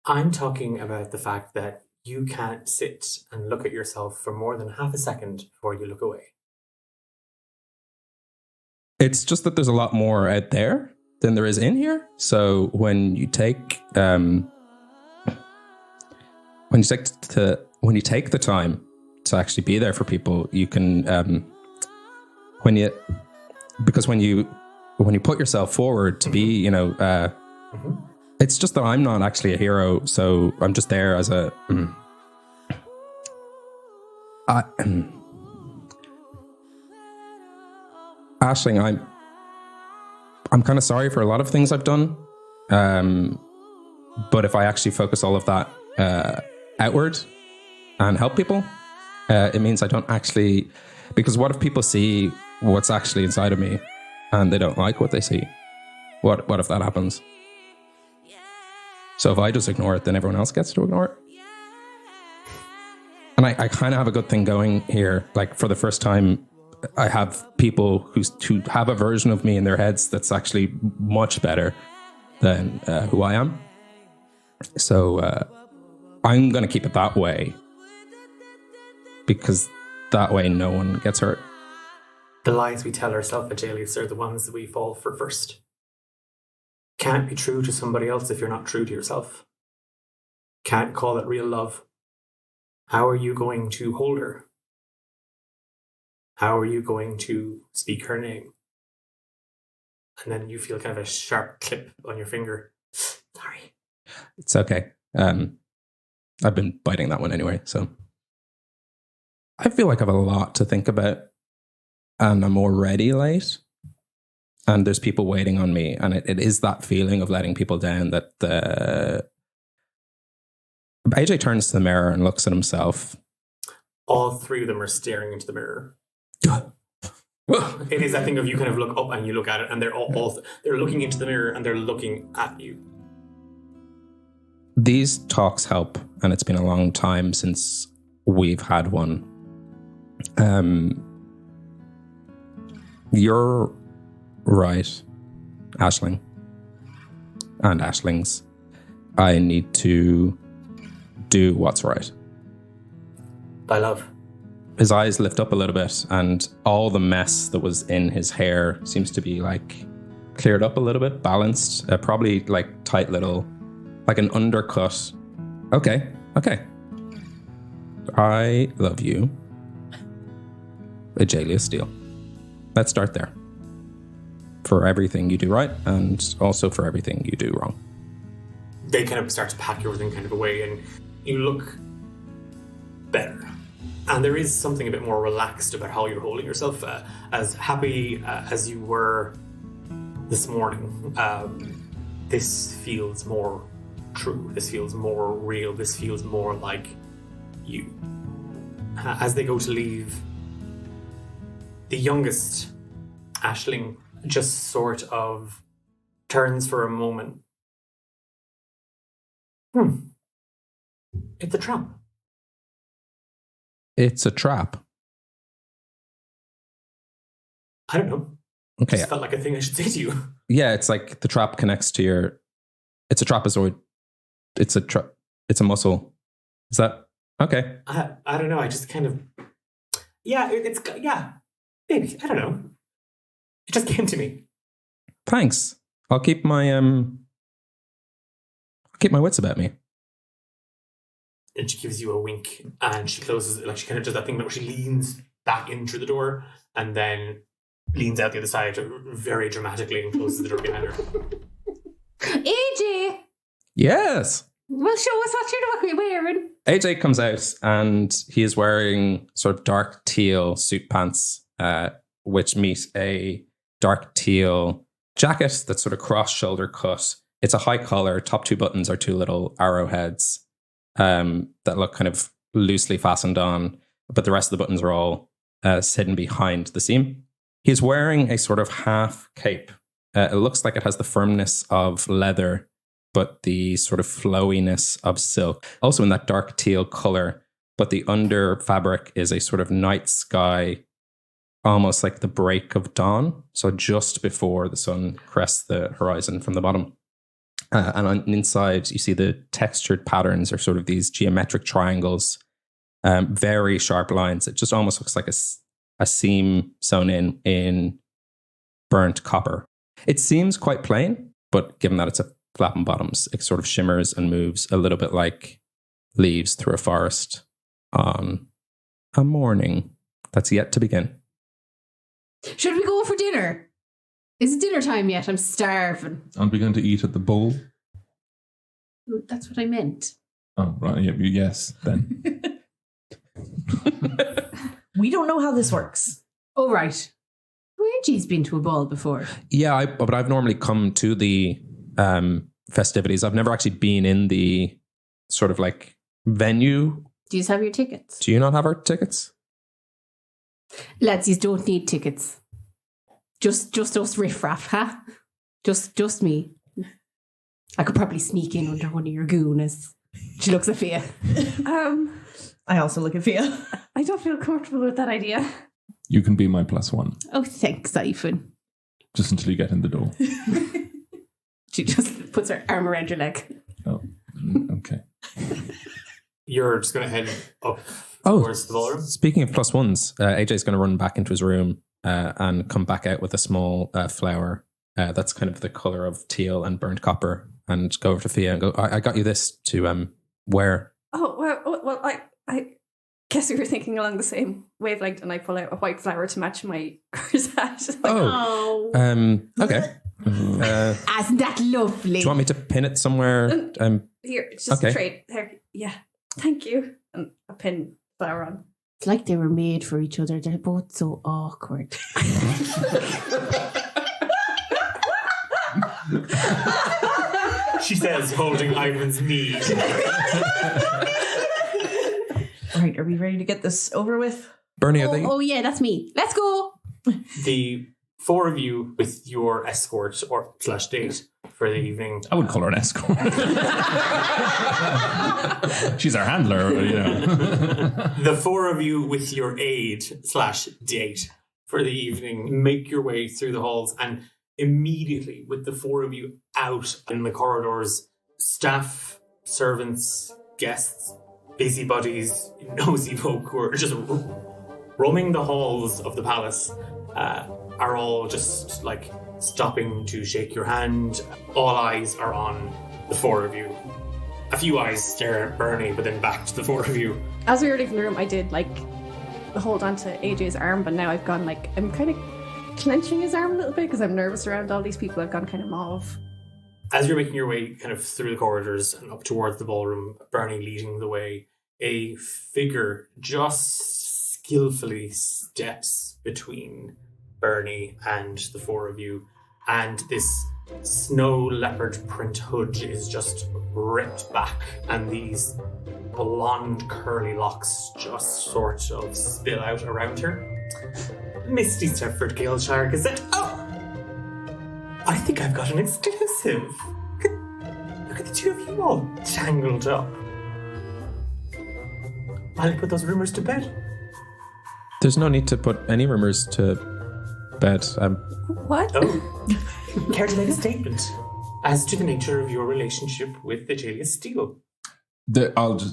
I'm talking about the fact that you can't sit and look at yourself for more than half a second before you look away. It's just that there's a lot more out there than there is in here. So when you take the time to actually be there for people, you can when you put yourself forward to be, it's just that I'm not actually a hero, so I'm just there as a Aisling, I'm kind of sorry for a lot of things I've done, but if I actually focus all of that outward and help people, it means I don't actually, because what if people see what's actually inside of me and they don't like what they see? What if that happens? So if I just ignore it, then everyone else gets to ignore it. And I kind of have a good thing going here. Like for the first time, I have people who have a version of me in their heads that's actually much better than who I am. So I'm going to keep it that way. because that way no one gets hurt. The lies we tell ourselves at Eilis are the ones that we fall for first. Can't be true to somebody else if you're not true to yourself. Can't call it real love. How are you going to hold her? How are you going to speak her name? And then you feel kind of a sharp clip on your finger. Sorry. It's okay. I've been biting that one anyway, so I feel like I have a lot to think about, and I'm already late, and there's people waiting on me, and it is that feeling of letting people down that AJ turns to the mirror and looks at himself. All three of them are staring into the mirror. It is that thing of you kind of look up and you look at it, and they're all they're looking into the mirror and they're looking at you. These talks help, and it's been a long time since we've had one. You're right, Aisling. And Aislings. I need to do what's right. By love. His eyes lift up a little bit, and all the mess that was in his hair seems to be like cleared up a little bit, balanced, probably like tight little, like an undercut. Okay. I love you, Ajalia Steele. Let's start there. For everything you do right, and also for everything you do wrong. They kind of start to pack everything kind of away, and you look better. And there is something a bit more relaxed about how you're holding yourself. As happy as you were this morning, this feels more true. This feels more real. This feels more like you. As they go to leave, the youngest, Aisling, just sort of turns for a moment. It's a trap. It's a trap. I don't know. Okay. It just felt like a thing I should say to you. Yeah, it's like the trap connects to your... It's a trapezoid. It's a muscle. Is that... Okay. I don't know. I just kind of... Yeah, yeah. Maybe. I don't know. It just came to me. Thanks. I'll keep my wits about me. And she gives you a wink, and she closes, like she kind of does that thing where she leans back in through the door and then leans out the other side very dramatically and closes the door behind her. AJ! Yes! Well, show us what you're wearing. AJ comes out, and he is wearing sort of dark teal suit pants, which meet a dark teal jacket that's sort of cross-shoulder cut. It's a high collar. Top two buttons are two little arrowheads that look kind of loosely fastened on, but the rest of the buttons are all hidden behind the seam. He's wearing a sort of half cape. It looks like it has the firmness of leather, but the sort of flowiness of silk. Also in that dark teal color, but the under fabric is a sort of night sky, almost like the break of dawn. So just before the sun crests the horizon from the bottom. And on inside, you see the textured patterns are sort of these geometric triangles, very sharp lines. It just almost looks like a seam sewn in burnt copper. It seems quite plain, but given that it's a flapping bottoms, it sort of shimmers and moves a little bit like leaves through a forest on a morning that's yet to begin. Should we go for dinner? Is it dinner time yet? I'm starving. Aren't we going to eat at the bowl? That's what I meant. Oh, right. Yes, then. We don't know how this works. Oh, right. Reggie's been to a ball before. Yeah, but I've normally come to the festivities. I've never actually been in the sort of like venue. Do you have your tickets? Do you not have our tickets? Lads, you don't need tickets. Just us riffraff, huh? Just me. I could probably sneak in under one of your goonies. She looks at Fia. I also look at Fia. I don't feel comfortable with that idea. You can be my +1. Oh, thanks, Ivan. Just until you get in the door. She just puts her arm around your leg. Oh, okay. You're just going to head up towards the ballroom. Speaking of plus ones, AJ's going to run back into his room and come back out with a small flower that's kind of the color of teal and burnt copper, and go over to Fia and go, I got you this to wear. Oh, well, I guess we were thinking along the same wavelength, and I pull out a white flower to match my corsage. Okay. Isn't that lovely? Do you want me to pin it somewhere? Here, it's just a trade. There, yeah. Thank you. And a pin flower on. It's like they were made for each other. They're both so awkward. She says, holding Ivan's knee. All right, are we ready to get this over with? Bernie, are they? Oh yeah, that's me. Let's go. The four of you with your escort or / date for the evening. I wouldn't call her an escort. She's our handler, you know. The four of you with your aide / date for the evening make your way through the halls, and immediately with the four of you out in the corridors, staff, servants, guests, busybodies, nosy folk who are just roaming the halls of the palace are all just like stopping to shake your hand. All eyes are on the four of you. A few eyes stare at Bernie, but then back to the four of you. As we were leaving the room, I did like hold on to AJ's arm, but now I've gone like, I'm kind of clenching his arm a little bit because I'm nervous around all these people. I've gone kind of mauve. As you're making your way kind of through the corridors and up towards the ballroom, Bernie leading the way, a figure just skillfully steps between Bernie and the four of you, and this snow leopard print hood is just ripped back, and these blonde curly locks just sort of spill out around her. Misty Stepford Gailshire is it? Oh! I think I've got an exclusive. Look at the two of you all tangled up. I'll put those rumors to bed. There's no need to put any rumors to bed. What? Oh, care to make a statement as to the nature of your relationship with Ajelia Steele? I'll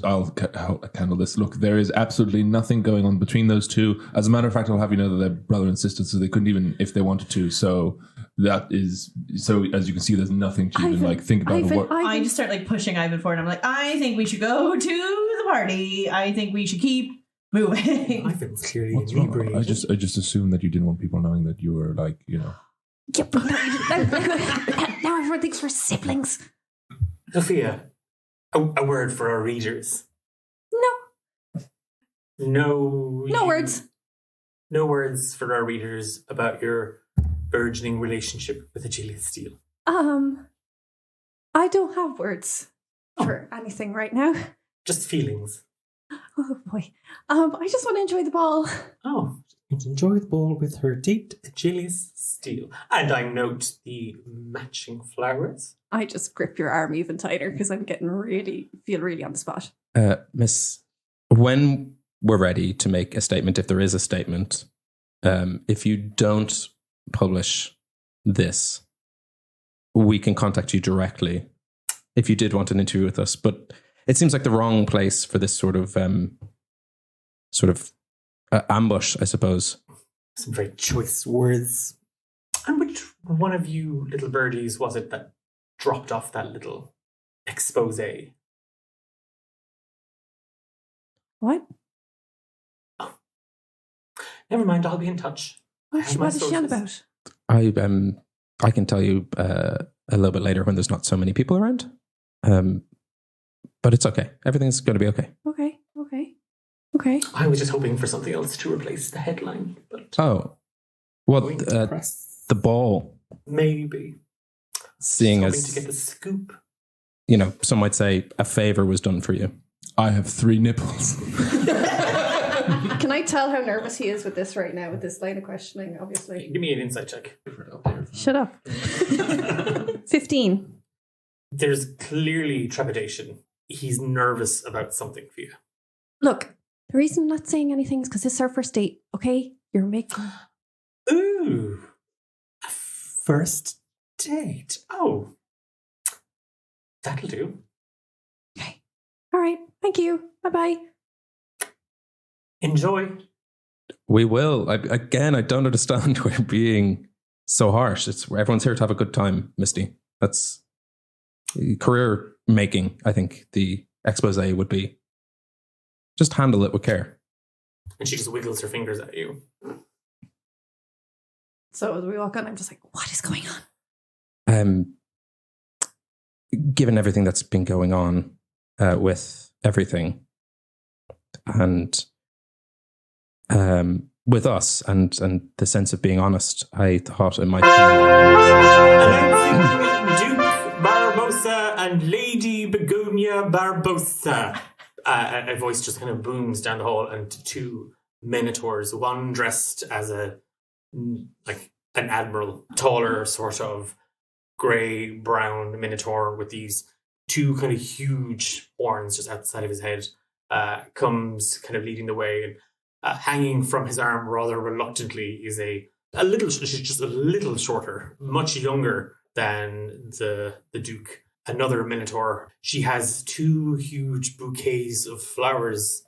handle this. Look, there is absolutely nothing going on between those two. As a matter of fact, I'll have you know that they're brother and sister, so they couldn't even if they wanted to. So that is as you can see, there's nothing to even like think about. I just start like pushing Ivan forward. I'm like, I think we should go to the party. I think we should keep moving. Ivan's clearly What's wrong? inebriated. I just assumed that you didn't want people knowing that you were like, you know. Yeah, but now everyone thinks we're siblings. Sophia, a word for our readers. No words. No words for our readers about your burgeoning relationship with Ajelia Steele. I don't have words for anything right now. Just feelings. Oh boy. I just want to enjoy the ball. Oh, enjoy the ball with her date, Ajelia Steele. And I note the matching flowers. I just grip your arm even tighter because I'm getting feel really on the spot. Miss, when we're ready to make a statement, if there is a statement, if you don't publish this, we can contact you directly if you did want an interview with us. But it seems like the wrong place for this sort of ambush, I suppose. Some very choice words. And which one of you little birdies was it that dropped off that little expose? What? Oh. Never mind, I'll be in touch. What is she on about? I can tell you a little bit later when there's not so many people around. But it's okay. Everything's going to be okay. Okay. I was just hoping for something else to replace the headline. But the ball. Maybe. Seeing hoping as to get the scoop. You know, some might say a favor was done for you. I have 3 nipples. Can I tell how nervous he is with this right now, with this line of questioning, obviously? Give me an insight check. Shut up. 15. There's clearly trepidation. He's nervous about something for you. Look, the reason I'm not saying anything is because this is our first date, okay? You're making... Ooh. A first date. Oh. That'll do. Okay. All right. Thank you. Bye-bye. Enjoy. We will. I don't understand why we're being so harsh. Everyone's here to have a good time, Misty. That's career making, I think the expose would be. Just handle it with care. And she just wiggles her fingers at you. So as we walk on, I'm just like, what is going on? Given everything that's been going on with everything and with us and the sense of being honest, I thought it might be... Duke Barbosa and Lady Begonia Barbosa. A voice just kind of booms down the hall, and two minotaurs, one dressed as an admiral, taller sort of grey-brown minotaur with these two kind of huge horns just outside of his head, comes kind of leading the way, and hanging from his arm rather reluctantly is she's a little shorter, much younger than the Duke. Another minotaur. She has two huge bouquets of flowers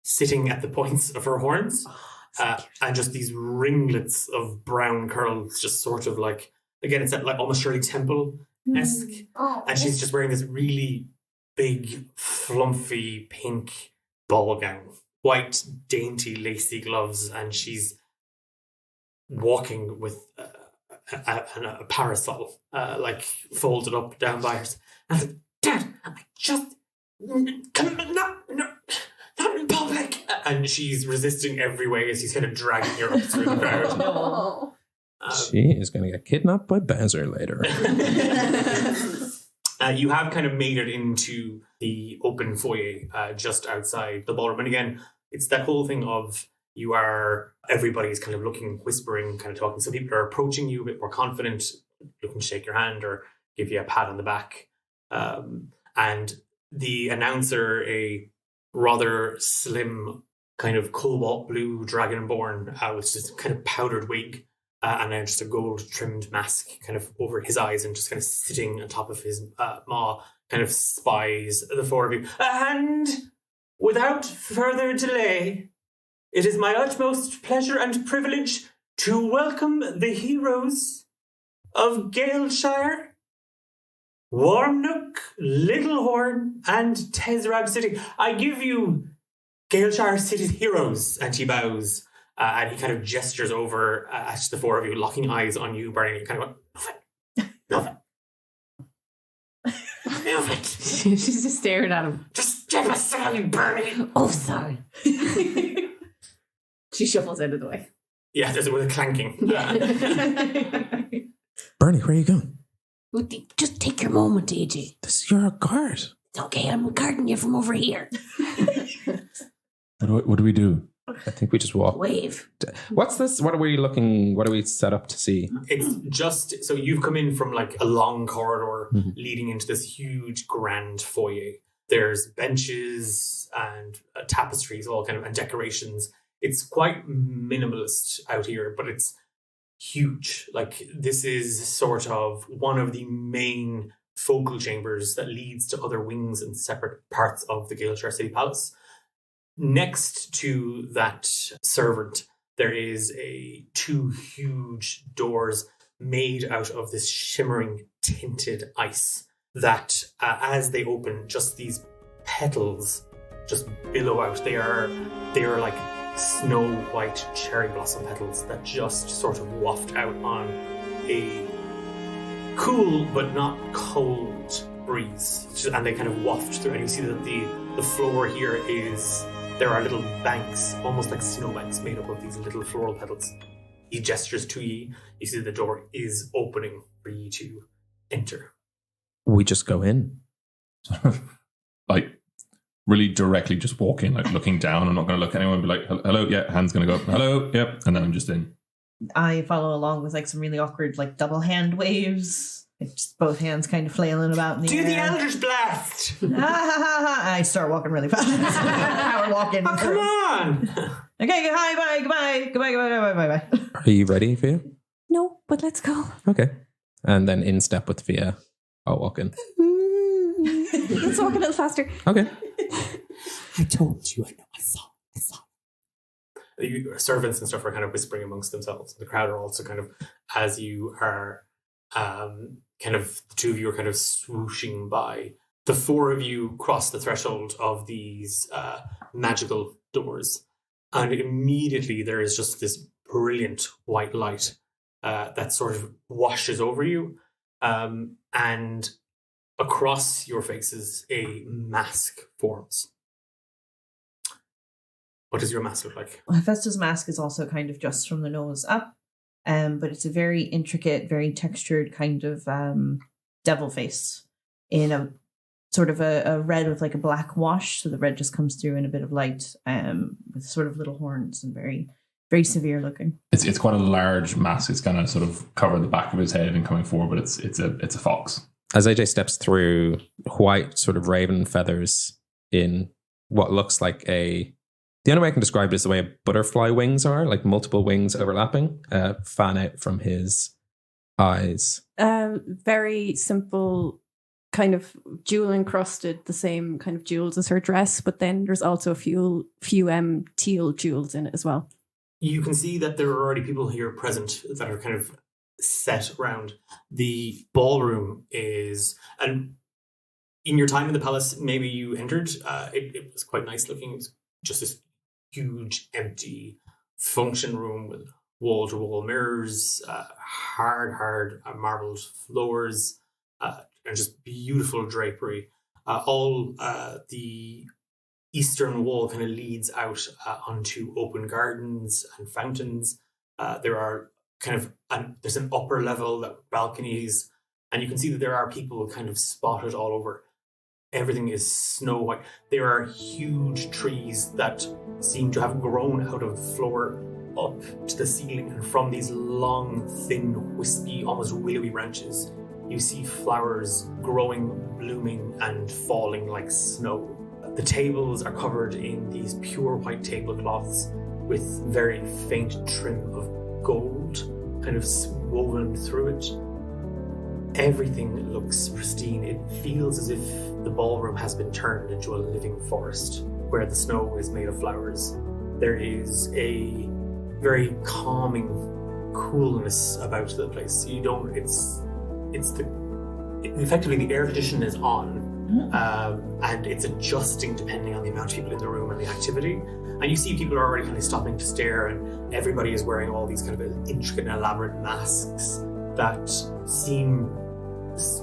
sitting at the points of her horns, and just these ringlets of brown curls, just sort of like, again, it's like almost Shirley Temple-esque. And she's just wearing this really big, fluffy pink ball gown, white, dainty, lacy gloves, and she's walking with a parasol, folded up down by her. And I said, Dad, I just not in public. And she's resisting every way as he's kind of dragging her up through the crowd. on? She is going to get kidnapped by Bowser later. You have kind of made it into the open foyer just outside the ballroom. And again, it's that whole thing of everybody's kind of looking, whispering, kind of talking. Some people are approaching you a bit more confident, looking to shake your hand or give you a pat on the back. And the announcer, a rather slim, kind of cobalt blue dragonborn with just kind of powdered wig and then just a gold trimmed mask kind of over his eyes and just kind of sitting on top of his maw, kind of spies the four of you. And without further delay, it is my utmost pleasure and privilege to welcome the heroes of Galeshire, Warmnook, Littlehorn, and Tezrab City. I give you Galeshire City's heroes. And he bows, and he kind of gestures over at the four of you, locking eyes on you, Bernie. You kind of go, nothing. She's just staring at him. Just get my salad, Bernie. Oh, sorry. She shuffles out of the way. Yeah, there's with a clanking. Bernie, where are you going? Just take your moment, AJ. You're a guard. It's okay, I'm guarding you from over here. What do we do? I think we just walk. Wave. What's this? What are we set up to see? It's just, so you've come in from like a long corridor leading into this huge grand foyer. There's benches and tapestries, all kind of, and decorations. It's quite minimalist out here, but it's huge. Like, this is sort of one of the main focal chambers that leads to other wings and separate parts of the Galeshire City Palace. Next to that servant, there is two huge doors made out of this shimmering tinted ice that, as they open, just these petals just billow out. They are like snow white cherry blossom petals that just sort of waft out on a cool but not cold breeze, and they kind of waft through. And you see that the floor here there are little banks, almost like snowbanks, made up of these little floral petals. He gestures to ye. You see the door is opening for ye to enter. We just go in. Like, really directly just walk in, like looking down. I'm not going to look at anyone and be like, hello, yeah, hand's going to go up, hello, yep, and then I'm just in. I follow along with like some really awkward like double hand waves. It's just both hands kind of flailing about in the air. Do the Eldritch Blast! I start walking really fast. Power walking. Oh, come on! Okay, hi, bye, goodbye. Are you ready, Fia? No, but let's go. Okay. And then in step with Fia, I'll walk in. Let's walk a little faster. Okay. I told you, I know, I saw. servants and stuff are kind of whispering amongst themselves. The crowd are also kind of, as you are kind of, the two of you are kind of swooshing by. The four of you cross the threshold of these magical doors, and immediately there is just this brilliant white light that sort of washes over you, and across your faces a mask forms. What does your mask look like? Hephaesta's mask is also kind of just from the nose up, but it's a very intricate, very textured kind of devil face in a sort of a red with like a black wash. So the red just comes through in a bit of light, with sort of little horns and very, very severe looking. It's quite a large mask. It's going to sort of cover the back of his head and coming forward, but it's a fox. As AJ steps through, white sort of raven feathers in what looks like the only way I can describe it is the way butterfly wings are, like multiple wings overlapping, fan out from his eyes. Very simple, kind of jewel encrusted, the same kind of jewels as her dress, but then there's also a few teal jewels in it as well. You can see that there are already people here present that are kind of set around. The ballroom is, and in your time in the palace, maybe you entered, it was quite nice looking. It was just this huge empty function room with wall-to-wall mirrors, hard marbled floors, and just beautiful drapery. All the eastern wall kind of leads out onto open gardens and fountains. There are there's an upper level that balconies, and you can see that there are people kind of spotted all over. Everything is snow white. There are huge trees that seem to have grown out of the floor up to the ceiling, and from these long, thin, wispy, almost willowy branches, you see flowers growing, blooming, and falling like snow. The tables are covered in these pure white tablecloths with very faint trim of gold kind of woven through it. Everything looks pristine. It feels as if the ballroom has been turned into a living forest where the snow is made of flowers. There is a very calming coolness about the place. Effectively the air condition is on, and it's adjusting depending on the amount of people in the room and the activity. And you see people are already kind of stopping to stare, and everybody is wearing all these kind of intricate and elaborate masks that seem,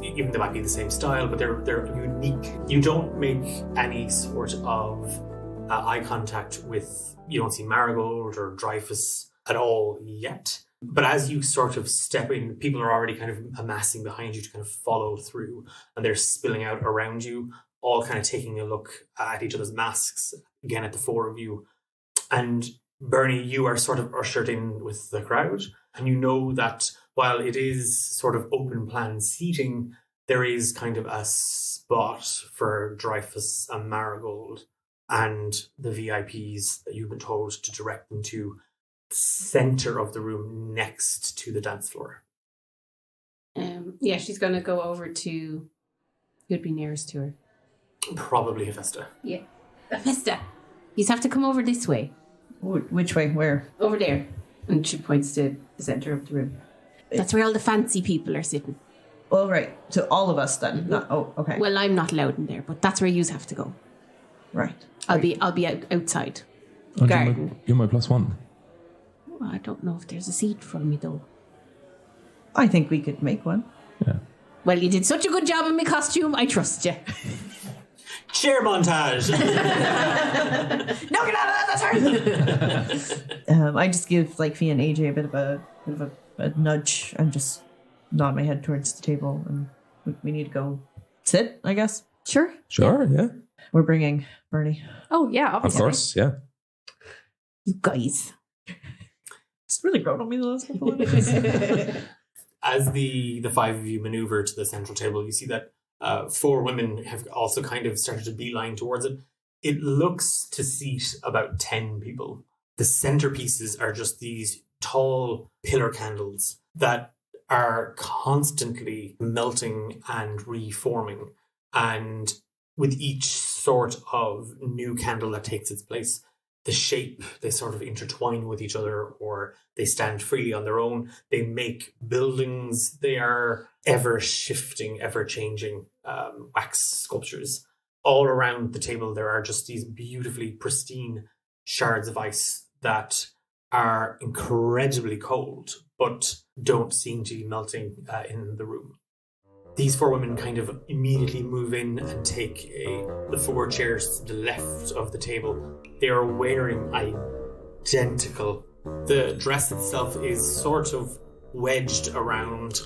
even they might be the same style, but they're unique. You don't make any sort of eye contact with, you don't see Marigold or Dreyfus at all yet. But as you sort of step in, people are already kind of amassing behind you to kind of follow through, and they're spilling out around you, all kind of taking a look at each other's masks, again at the four of you. And Bernie, you are sort of ushered in with the crowd, and you know that while it is sort of open plan seating, there is kind of a spot for Dreyfus and Marigold and the VIPs that you've been told to direct them to the center of the room next to the dance floor. Yeah, she's going to go over to who'd be nearest to her. Probably Hephaesta. Yeah. Hephaesta, you have to come over this way. Which way? Where? Over there. And she points to the center of the room. That's where all the fancy people are sitting. Oh, right. So all of us then. Not, okay. Well, I'm not allowed in there, but that's where you have to go. Right. I'll be outside. Oh, Garden. you're my +1. Oh, I don't know if there's a seat for me though. I think we could make one. Yeah. Well, you did such a good job in my costume. I trust you. Chair montage. No, get out of that. That's hers. I just give like Fia and AJ a bit of a nudge and just nod my head towards the table, and we need to go sit, I guess. Sure. Sure, yeah. We're bringing Bernie. Oh, yeah, Of obviously. course, yeah. You guys. It's really grown on me the last couple of days. As the five of you maneuver to the central table, you see that four women have also kind of started to beeline towards it. It looks to seat about 10 people. The centerpieces are just these tall pillar candles that are constantly melting and reforming. And with each sort of new candle that takes its place, the shape, they sort of intertwine with each other, or they stand freely on their own. They make buildings. They are ever-shifting, ever-changing wax sculptures. All around the table, there are just these beautifully pristine shards of ice that are incredibly cold, but don't seem to be melting in the room. These four women kind of immediately move in and take the four chairs to the left of the table. They are wearing identical. The dress itself is sort of wedged around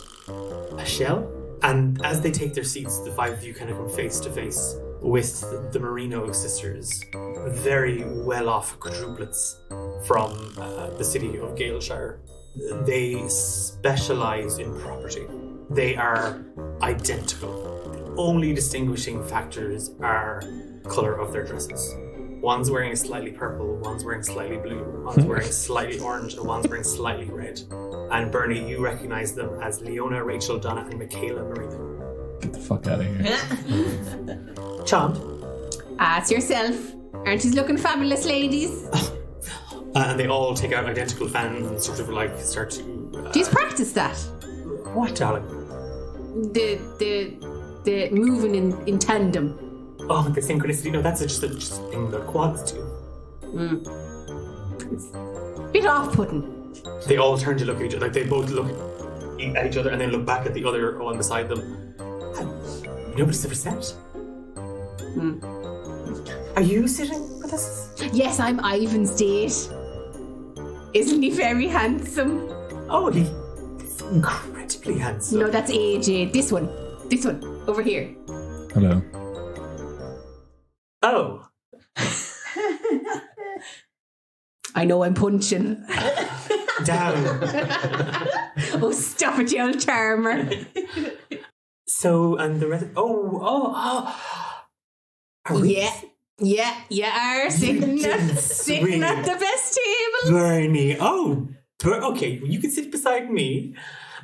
a shell. And as they take their seats, the five of you kind of come face to face with the Merino sisters, very well-off quadruplets from the city of Galeshire. They specialize in property. They are identical. The only distinguishing factors are color of their dresses. One's wearing slightly purple, one's wearing slightly blue, one's wearing slightly orange, and one's wearing slightly red. And Bernie, you recognize them as Leona, Rachel, Donna, and Michaela Marino. Get the fuck out of here. Charmed. It's yourself. Aren't you looking fabulous, ladies? And they all take out identical fans and sort of like start to... Do you practice that? What, darling? The moving in tandem. Oh, the synchronicity. No, that's just a thing the quads do. It's a bit off-putting. They all turn to look at each other. Like, they both look at each other and then look back at the other one beside them. Nobody's ever said. Are you sitting with us? Yes, I'm Ivan's date. Isn't he very handsome? Oh, he's incredibly handsome. No, that's AJ. This one, over here. Hello. Oh. I know I'm punching. Down. Oh, stop it, you old charmer. So, and the rest... Oh. Are we... Yeah, you are sitting at the best table. Bernie. Oh, okay. You can sit beside me.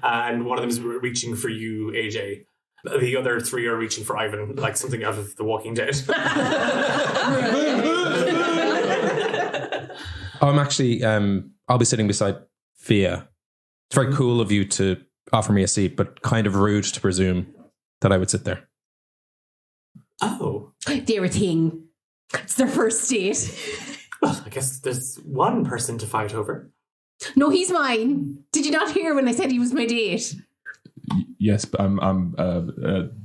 And one of them is reaching for you, AJ. The other three are reaching for Ivan, like something out of The Walking Dead. I'm actually, I'll be sitting beside Fia. It's very cool of you to offer me a seat, but kind of rude to presume that I would sit there. Oh. They're a thing. It's their first date. Well, I guess there's one person to fight over. No, he's mine. Did you not hear when I said he was my date? Yes, but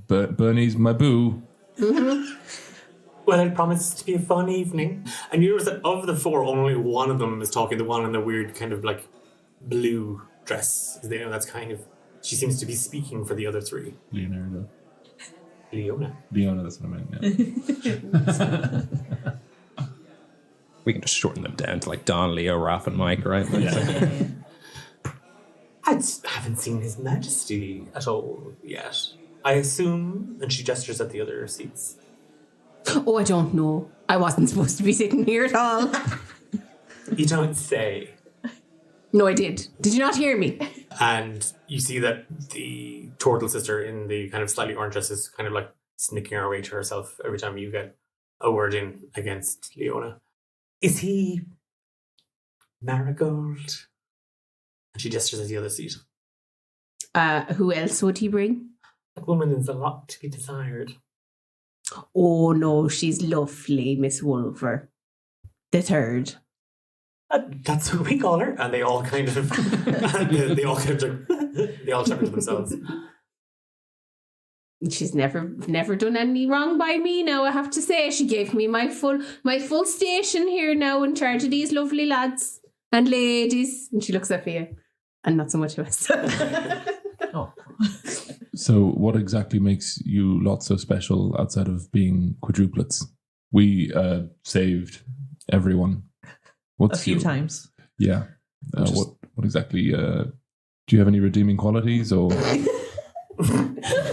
Bernie's my boo. Mm-hmm. Well, it promises to be a fun evening. And you notice that of the four, only one of them is talking, the one in the weird kind of like blue dress. You know, that's kind of... She seems to be speaking for the other three. Leonardo. Leona, that's what I meant, yeah. We can just shorten them down to like Don, Leo, Raph, and Mike, right? I haven't seen His Majesty at all yet. I assume, and she gestures at the other seats. Oh, I don't know. I wasn't supposed to be sitting here at all. You don't say. No, I did. Did you not hear me? And you see that the turtle sister in the kind of slightly orange dress is kind of like snicking her way to herself every time you get a word in against Leona. Is he Marigold? And she gestures at the other seat. Who else would he bring? That woman is a lot to be desired. Oh no, she's lovely, Miss Wolver. The third. That's who we call her. And they all kind of they all chuckle to themselves. She's never done any wrong by me now, I have to say. She gave me my full station here now in charge of these lovely lads and ladies. And she looks at me and not so much of us. Oh. So what exactly makes you lot so special outside of being quadruplets? We saved everyone. A few times. Yeah. What exactly? Do you have any redeeming qualities or?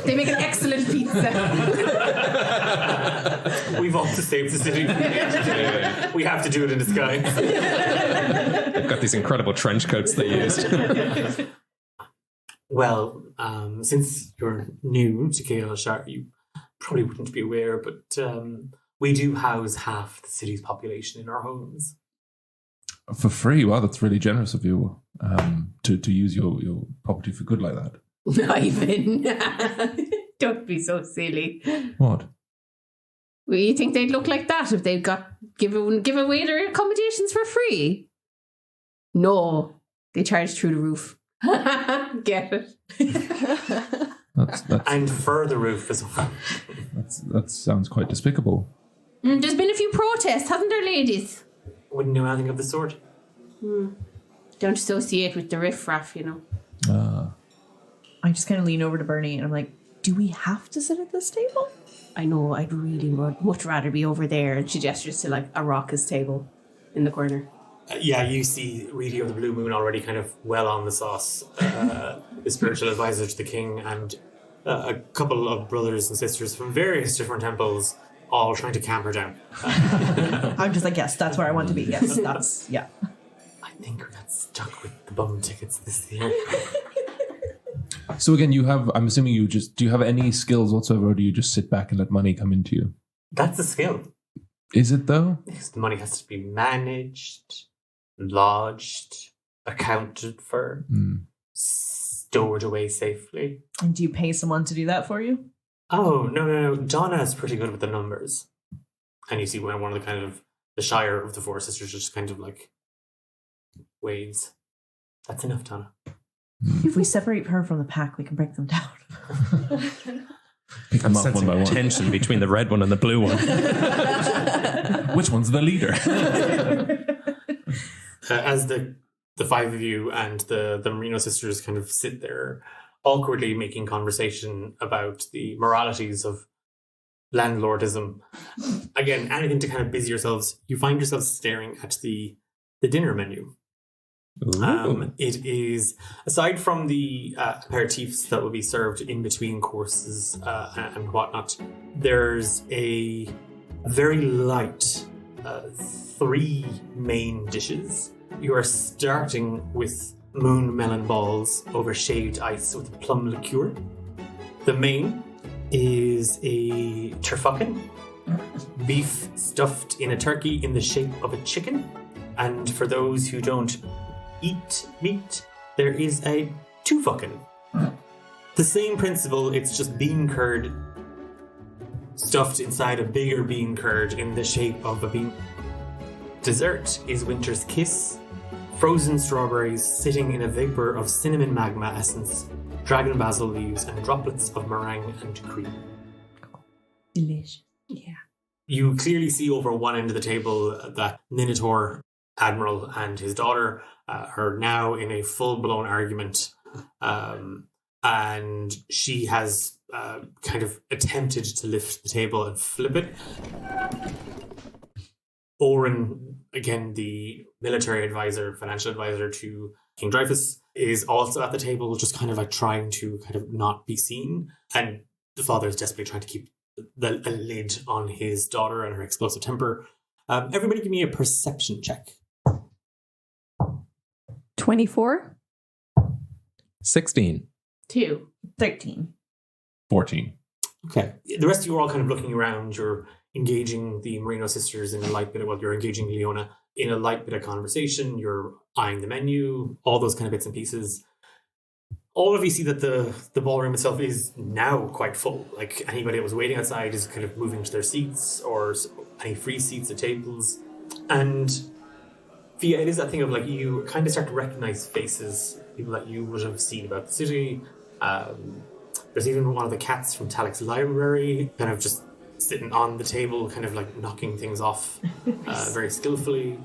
They make an excellent pizza. We've all to save the city. We have to do it in disguise. They've got these incredible trench coats they used. Well, since you're new to Galeshire, you probably wouldn't be aware, but we do house half the city's population in our homes. For free? Wow, that's really generous of you to use your property for good like that. Ivan, don't be so silly. What? Well, you think they'd look like that if they'd give away their accommodations for free? No, they charge through the roof. Get it? That's And for the roof as well. that sounds quite despicable. There's been a few protests, hasn't there, ladies? Wouldn't know anything of the sort. Don't associate with the riffraff, you know. I just kind of lean over to Bernie and I'm like, do we have to sit at this table? I know, I'd really much rather be over there. And she gestures to like a raucous table in the corner. Yeah, you see Reedy of the Blue Moon already kind of well on the sauce. The spiritual advisor to the king and a couple of brothers and sisters from various different temples all trying to calm her down. I'm just like, yes, that's where I want to be. Yes, that's, yeah. I think we got stuck with the bum tickets this year. So again, I'm assuming do you have any skills whatsoever, or do you just sit back and let money come into you? That's a skill. Is it though? Because the money has to be managed, lodged, accounted for, stored away safely. And do you pay someone to do that for you? Oh, no. Donna is pretty good with the numbers. And you see when one of the kind of the Shire of the Four Sisters just kind of like waves. That's enough, Donna. If we separate her from the pack, we can break them down. Pick them up one by one. Tension between the red one and the blue one. Which one's the leader? As the five of you and the Merino sisters kind of sit there awkwardly making conversation about the moralities of landlordism. Again, anything to kind of busy yourselves. You find yourselves staring at the dinner menu. It is, aside from the aperitifs that will be served in between courses and whatnot, there's a very light 3 main dishes. You are starting with moon melon balls over shaved ice with a plum liqueur. The main is a turfucken, beef stuffed in a turkey in the shape of a chicken. And for those who don't eat meat, there is a two-fucking. The same principle, it's just bean curd stuffed inside a bigger bean curd in the shape of a bean. Dessert is Winter's Kiss, frozen strawberries sitting in a vapor of cinnamon magma essence, dragon basil leaves, and droplets of meringue and cream. Delicious. Yeah. You clearly see over one end of the table that Minotaur Admiral and his daughter are now in a full-blown argument, and she has kind of attempted to lift the table and flip it. Oren, again, the military advisor, financial advisor to King Dreyfus, is also at the table, just kind of like trying to kind of not be seen, and the father is desperately trying to keep a lid on his daughter and her explosive temper. Everybody give me a perception check. 24. 16. 2. 13. 14. Okay. The rest of you are all kind of looking around. You're engaging the Merino sisters in a light bit of, well, you're engaging Leona in a light bit of conversation. You're eyeing the menu, all those kind of bits and pieces. All of you see that the ballroom itself is now quite full. Like anybody that was waiting outside is kind of moving to their seats, or any free seats at tables. And Fia, it is that thing of like you kind of start to recognize faces, people that you would have seen about the city. There's even one of the cats from Talik's library kind of just sitting on the table, kind of like knocking things off very skillfully.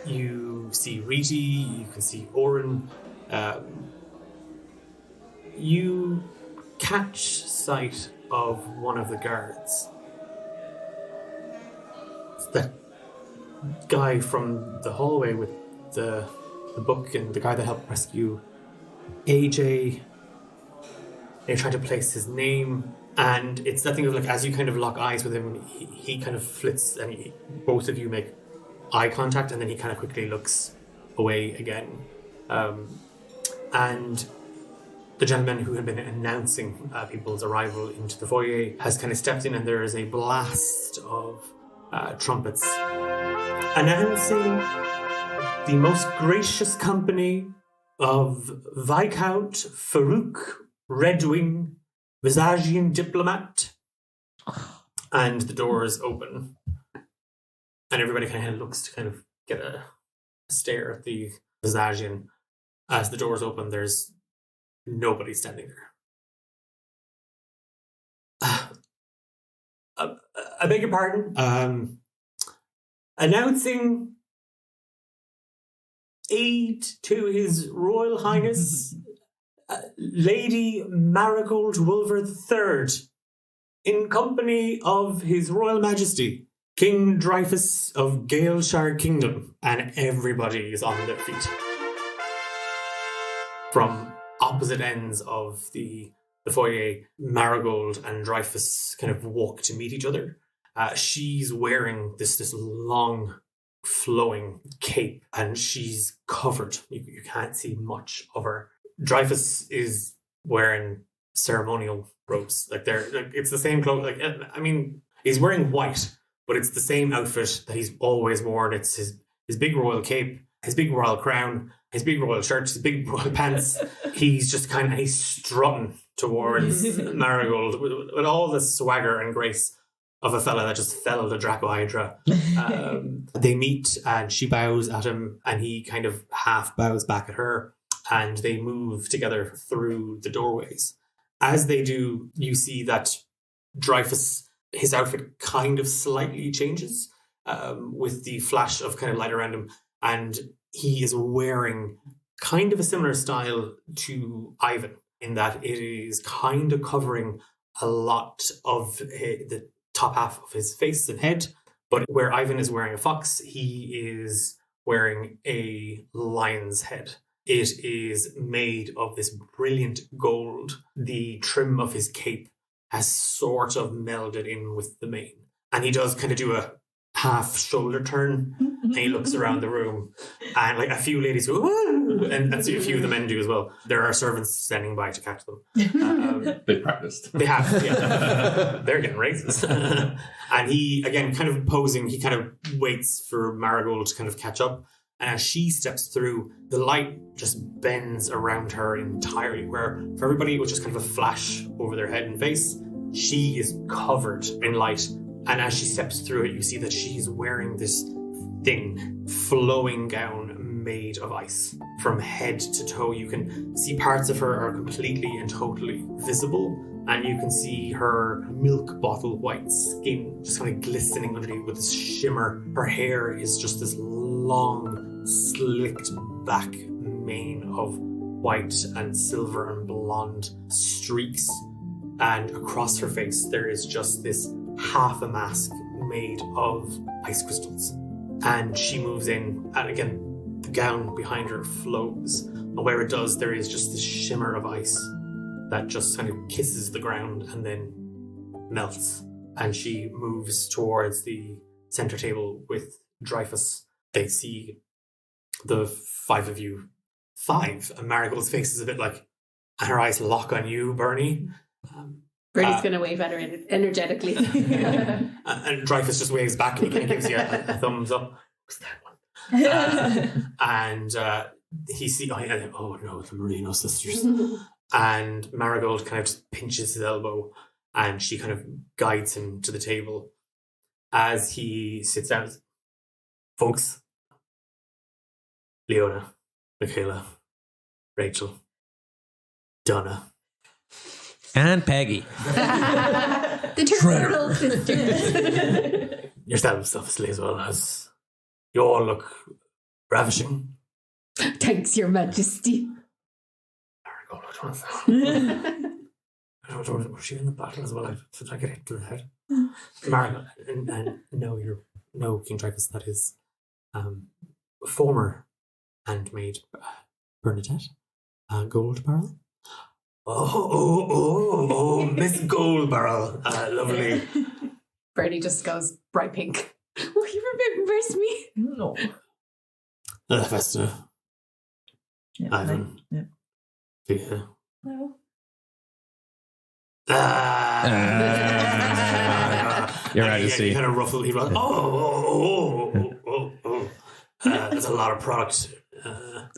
You see Riti, you can see Oren. You catch sight of one of the guards. It's that guy from the hallway with the book and the guy that helped rescue AJ. They try to place his name, and it's that thing of like, as you kind of lock eyes with him, he kind of flits, and both of you make eye contact, and then he kind of quickly looks away again. And the gentleman who had been announcing people's arrival into the foyer has kind of stepped in, and there is a blast of trumpets, announcing the most gracious company of Viscount Farouk Redwing, Visagian diplomat. And the doors open. And everybody kind of looks to kind of get a stare at the Visagian. As the doors open, there's nobody standing there. I beg your pardon. Announcing aid to His Royal Highness Lady Marigold Wolver III, in company of His Royal Majesty King Dreyfus of Galeshire Kingdom, and everybody is on their feet. From opposite ends of the foyer, Marigold and Dreyfus kind of walk to meet each other. She's wearing this long, flowing cape, and she's covered. You can't see much of her. Dreyfus is wearing ceremonial robes. It's the same clothes. He's wearing white, but it's the same outfit that he's always worn. It's his big royal cape, his big royal crown, his big royal shirt, his big royal pants. He's just he's strutting towards Marigold with all the swagger and grace of a fella that just fell to Dracohydra. They meet, and she bows at him, and he kind of half bows back at her, and they move together through the doorways. As they do, you see that Dreyfus, his outfit kind of slightly changes with the flash of kind of light around him, and he is wearing kind of a similar style to Ivan, in that it is kind of covering a lot of the top half of his face and head. But where Ivan is wearing a fox, he is wearing a lion's head. It is made of this brilliant gold. The trim of his cape has sort of melded in with the mane. And he does kind of do a half shoulder turn, and he looks around the room, and a few ladies go, "Woo!" and a few of the men do as well. There are servants standing by to catch them. They practiced. They have, yeah. They're getting raises. And he, again, kind of posing, he kind of waits for Marigold to kind of catch up. And as she steps through, the light just bends around her entirely, where for everybody it was just kind of a flash over their head and face. She is covered in light. And as she steps through it, you see that she's wearing this thin, flowing gown made of ice. From head to toe, you can see parts of her are completely and totally visible. And you can see her milk bottle white skin just kind of glistening underneath with this shimmer. Her hair is just this long, slicked back mane of white and silver and blonde streaks. And across her face, there is just this half a mask made of ice crystals. And she moves in, and again, the gown behind her flows. And where it does, there is just this shimmer of ice that just kind of kisses the ground and then melts. And she moves towards the center table with Dreyfus. They see the five of you. And Marigold's face is a bit like, and her eyes lock on you, Bernie. Bernie's going to wave at her energetically. And Dreyfus just waves back and he kind of gives you a thumbs up. What's that one? And he sees, oh no, the Merino sisters. And Marigold kind of just pinches his elbow, and she kind of guides him to the table. As he sits down, folks, Leona, Michaela, Rachel, Donna, and Peggy. The turtle sisters. Yourselves, obviously, as well, as you all look ravishing. Thanks, Your Majesty. Was she in the battle as well? Did I get hit to the head? Marigold, and no, King Dreyfus, that is former handmaid Bernadette Gold Barrel. Oh, Miss Gold Barrel, lovely. Bernie just goes bright pink. Will you remember me? No. Hephaesta. Yeah, Ivan. Yeah. Thea. No. Your And Majesty. He kind of ruffled. He was there's a lot of product.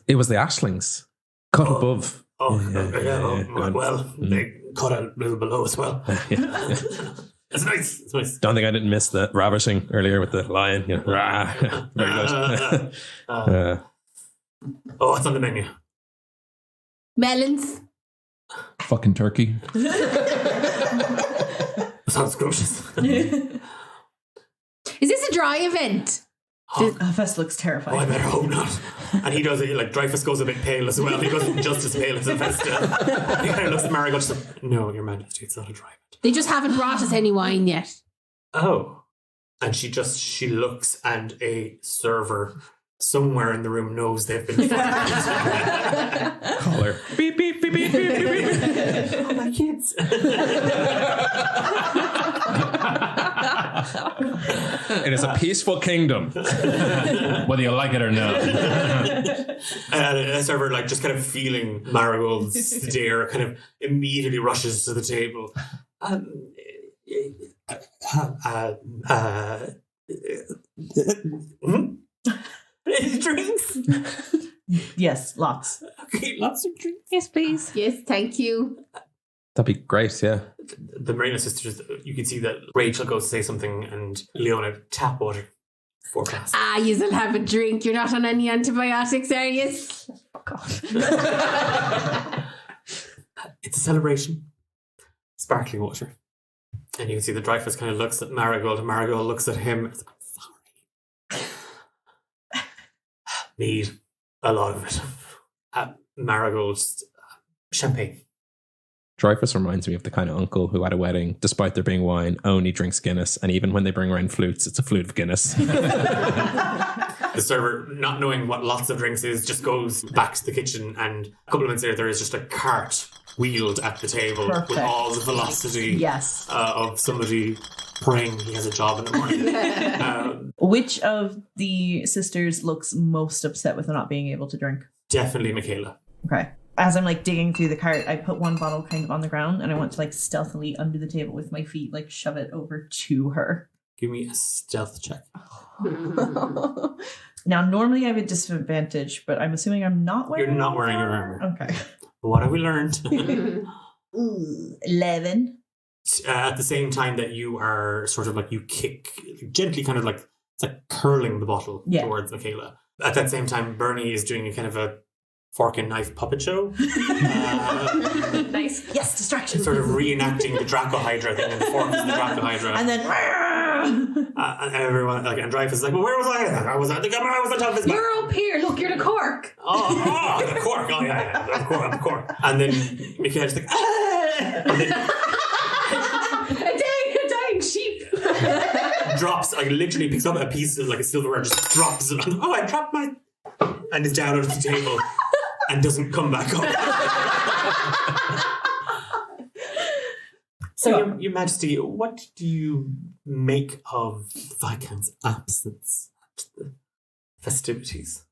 It was the Ashlings. Cut above. Well, Mm. they cut a little below as well. It's nice. It's nice. Don't think I didn't miss the ravishing earlier with the lion. Yeah. Rah. Very good. What's on the menu? Melons. Fucking turkey. Sounds scrumptious. Is this a dry event? Hephaesta looks Oh, I terrified. better hope not. And he does it, like, Dreyfus goes a bit pale as well. He goes just as pale as Hephaesta. He kind of looks at Marigold, just like, no, Your Majesty, it's not a dry event. They just haven't brought us any wine yet. Oh. And she looks, and a server somewhere in the room knows they've been fucked. Caller. Beep, beep, beep, beep, beep, beep, beep. Oh, my kids. It is a peaceful kingdom. Whether you like it or not. And a server, like, just kind of feeling Marigold's stare, kind of immediately rushes to the table. Drinks? Yes, lots. Okay, lots of drinks. Yes, please. Yes, thank you. That'd be great, yeah. The Marina sisters, you can see that Rachel goes to say something, and Leona, tap water. 4 glasses. You'll have a drink. You're not on any antibiotics, are you? It's a celebration. Sparkling water. And you can see the Dreyfus kind of looks at Marigold, and Marigold looks at him. It's like, sorry. Need a lot of it. Marigold's champagne. Dreyfus reminds me of the kind of uncle who at a wedding, despite there being wine, only drinks Guinness. And even when they bring around flutes, it's a flute of Guinness. The server, not knowing what lots of drinks is, just goes back to the kitchen, and a couple of minutes later there is just a cart wheeled at the table with Perfect. all the velocity Yes. of somebody praying he has a job in the morning. Which of the sisters looks most upset with not being able to drink? Definitely Michaela. Okay. As I'm like digging through the cart, I put one bottle kind of on the ground, and I want to like stealthily under the table with my feet, like shove it over to her. Give me a stealth check. Now, normally I have a disadvantage, but I'm assuming I'm not wearing. You're not wearing your armor. Okay. What have we learned? 11. At the same time that you are sort of like, you kick gently, kind of like, it's like curling the bottle towards Michaela. At that same time, Bernie is doing a kind of a fork and knife puppet show. Nice. Yes, distraction. Sort of reenacting the Dracohydra thing, and the fork is the Dracohydra. And then. And everyone, like, and Dreyfus is like, well, where was I? I was on top of his back. You're up here. Look, you're the cork. Oh, the cork. Oh, yeah. I'm the cork. And then Michaela's like, and then A dying sheep. drops, like, literally picks up a piece of, like, a silverware, just drops it. Oh, I dropped my... And is down under the table and doesn't come back up. So, Your Majesty, what do you make of the Viscount's absence at the festivities?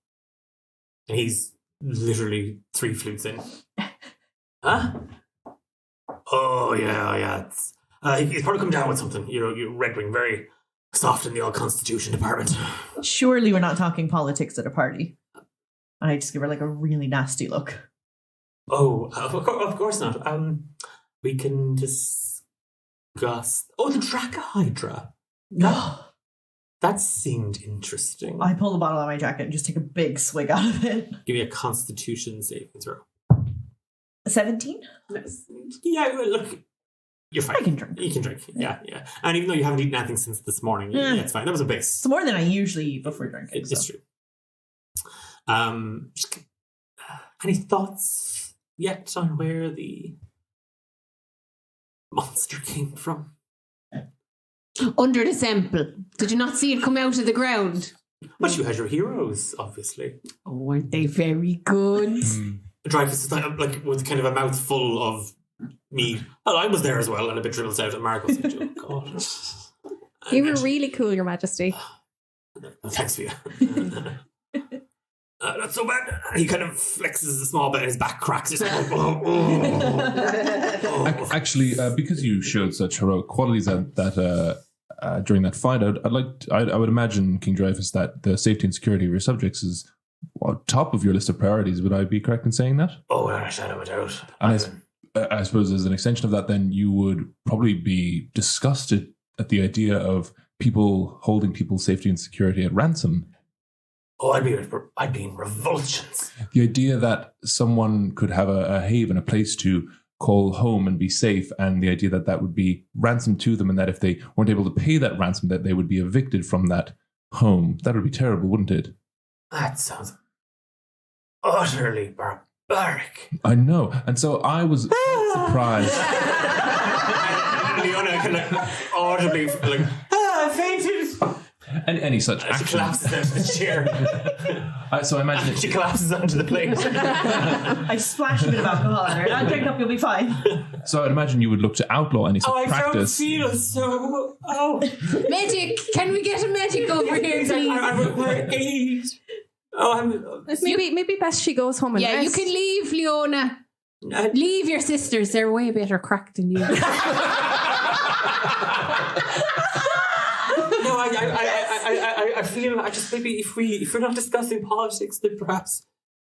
And he's literally 3 flutes in. Huh? Oh, yeah. He's probably come down with something. You Red Wing, very soft in the old Constitution Department. Surely we're not talking politics at a party. And I just give her like a really nasty look. Oh, of course not. We can discuss... Oh, the Dracohydra. That seemed interesting. I pull the bottle out of my jacket and just take a big swig out of it. Give me a Constitution saving throw. 17? Yeah, look, you're fine. I can drink. You can drink. Yeah. And even though you haven't eaten anything since this morning, yeah, it's fine. That was a base. It's more than I usually eat before drinking. It's true. Any thoughts yet on where the monster came from? Under the sample. Did you not see it come out of the ground? But you had your heroes, obviously. Oh, weren't they very good? Dreyfus is like with kind of a mouth full of meat. Well, I was there as well, and a bit dribbles out. And Mark was like, oh, God. You were really cool, Your Majesty. Thanks, Fia. Not so bad. He kind of flexes a small bit and his back cracks. He's like, Actually, because you showed such heroic qualities at that during that fight, I would imagine, King Dreyfus, that the safety and security of your subjects is top of your list of priorities. Would I be correct in saying that? Oh, without a shadow of a doubt. And I suppose as an extension of that, then you would probably be disgusted at the idea of people holding people's safety and security at ransom. Oh, I'd be in revulsions. The idea that someone could have a haven, a place to call home and be safe, and the idea that that would be ransom to them, and that if they weren't able to pay that ransom, that they would be evicted from that home. That would be terrible, wouldn't it? That sounds utterly barbaric. I know. And so I was surprised. Leona kind of audibly I fainted. And any such She action. collapses into the chair. So I imagine She collapses onto the plate. I splash a bit of alcohol on her. I'll drink up, you'll be fine. So I'd imagine you would look to outlaw any such I don't practice. feel so. Oh, Magic! Can we get a magic over here, please? I require aid. Oh, Maybe best she goes home and Yeah, you rest. can leave, Leona. Leave your sisters. They're way better cracked than you. No, I feel I just maybe if we're not discussing politics, then perhaps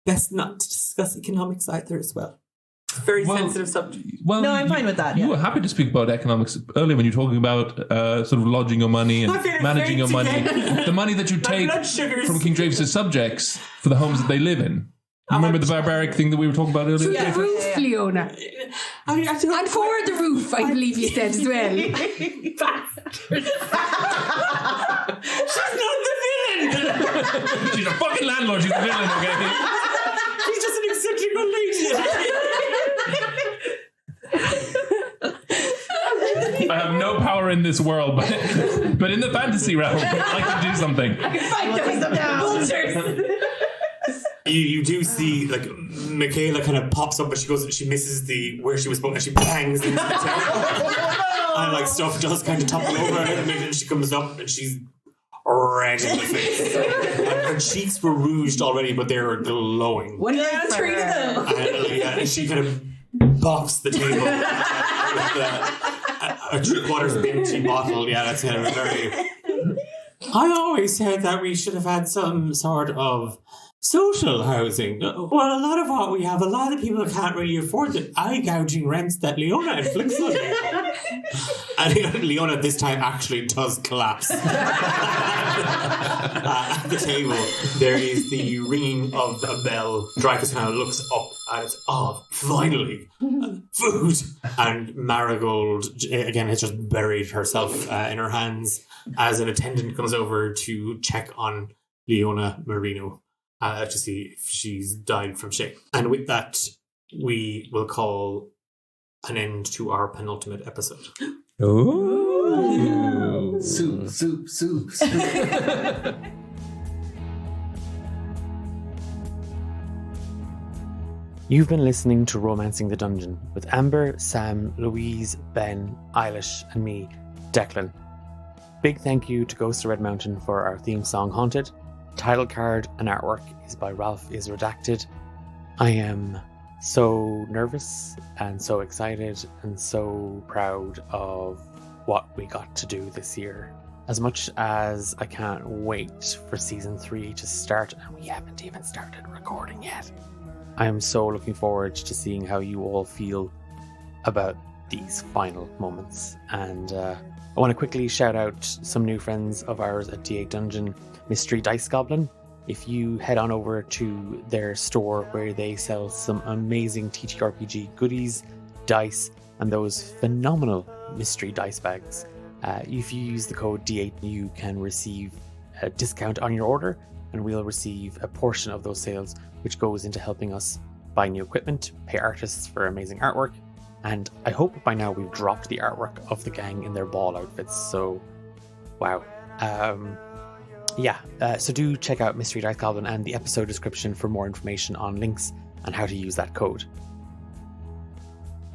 best not to discuss economics either as well. It's a very sensitive subject. Well, No, I'm fine with that, You yeah. were happy to speak about economics earlier when you were talking about sort of lodging your money and I'm feeling managing your faint money. again. The money that you take blood sugar's- from King Dreyfus' subjects for the homes that they live in. Remember the barbaric thing that we were talking about earlier? The roof, Leona. I don't And for the roof, I believe you said as well. She's not the villain. She's a fucking landlord. She's a villain, okay? She's just an eccentric old lady. I have no power in this world, but in the fantasy realm, I can do something. You do see like Michaela kind of pops up, but she misses where she was supposed, and she bangs into the table, and like stuff does kind of topple over a little bit, and she comes up and she's red in the face. And her cheeks were rouged already, but they were glowing. What are you treated though? And she kind of bops the table with a 3/4 empty bottle. Yeah, that's kind of very. I always said that we should have had some sort of social housing. Well, a lot of what we have, a lot of people can't really afford the eye-gouging rents that Leona inflicts on people. And Leona this time actually does collapse. At the table, there is the ringing of a bell. Dreyfus kind of looks up and it's, finally, food. And Marigold, again, has just buried herself in her hands as an attendant comes over to check on Leona Marino. To see if she's died from shame. And with that, we will call an end to our penultimate episode. Ooh. Soup. You've been listening to Romancing the Dungeon with Amber, Sam, Louise, Ben, Eilish, and me, Declan. Big thank you to Ghost of Red Mountain for our theme song Haunted. Title card and artwork is by Ralph is Redacted. I am so nervous and so excited and so proud of what we got to do this year. As much as I can't wait for season 3 to start, and we haven't even started recording yet. I am so looking forward to seeing how you all feel about these final moments. And I want to quickly shout out some new friends of ours at D8 Dungeon, Mystery Dice Goblin. If you head on over to their store where they sell some amazing TTRPG goodies, dice, and those phenomenal mystery dice bags, if you use the code D8, you can receive a discount on your order, and we'll receive a portion of those sales, which goes into helping us buy new equipment, pay artists for amazing artwork, and I hope by now we've dropped the artwork of the gang in their ball outfits, so wow. So do check out Mystery Dice Goblin and the episode description for more information on links and how to use that code.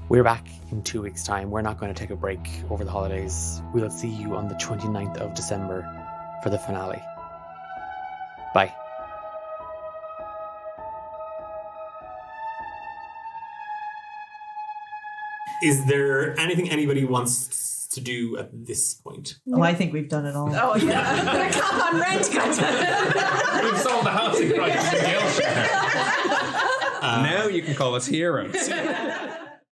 We're back in 2 weeks' time. We're not going to take a break over the holidays. We'll see you on the 29th of December for the finale. Bye. Is there anything anybody wants to do at this point? Oh, I think we've done it all. Oh, yeah. Put a cap on rent, guys. We've solved the housing crisis in Gale. Now you can call us heroes.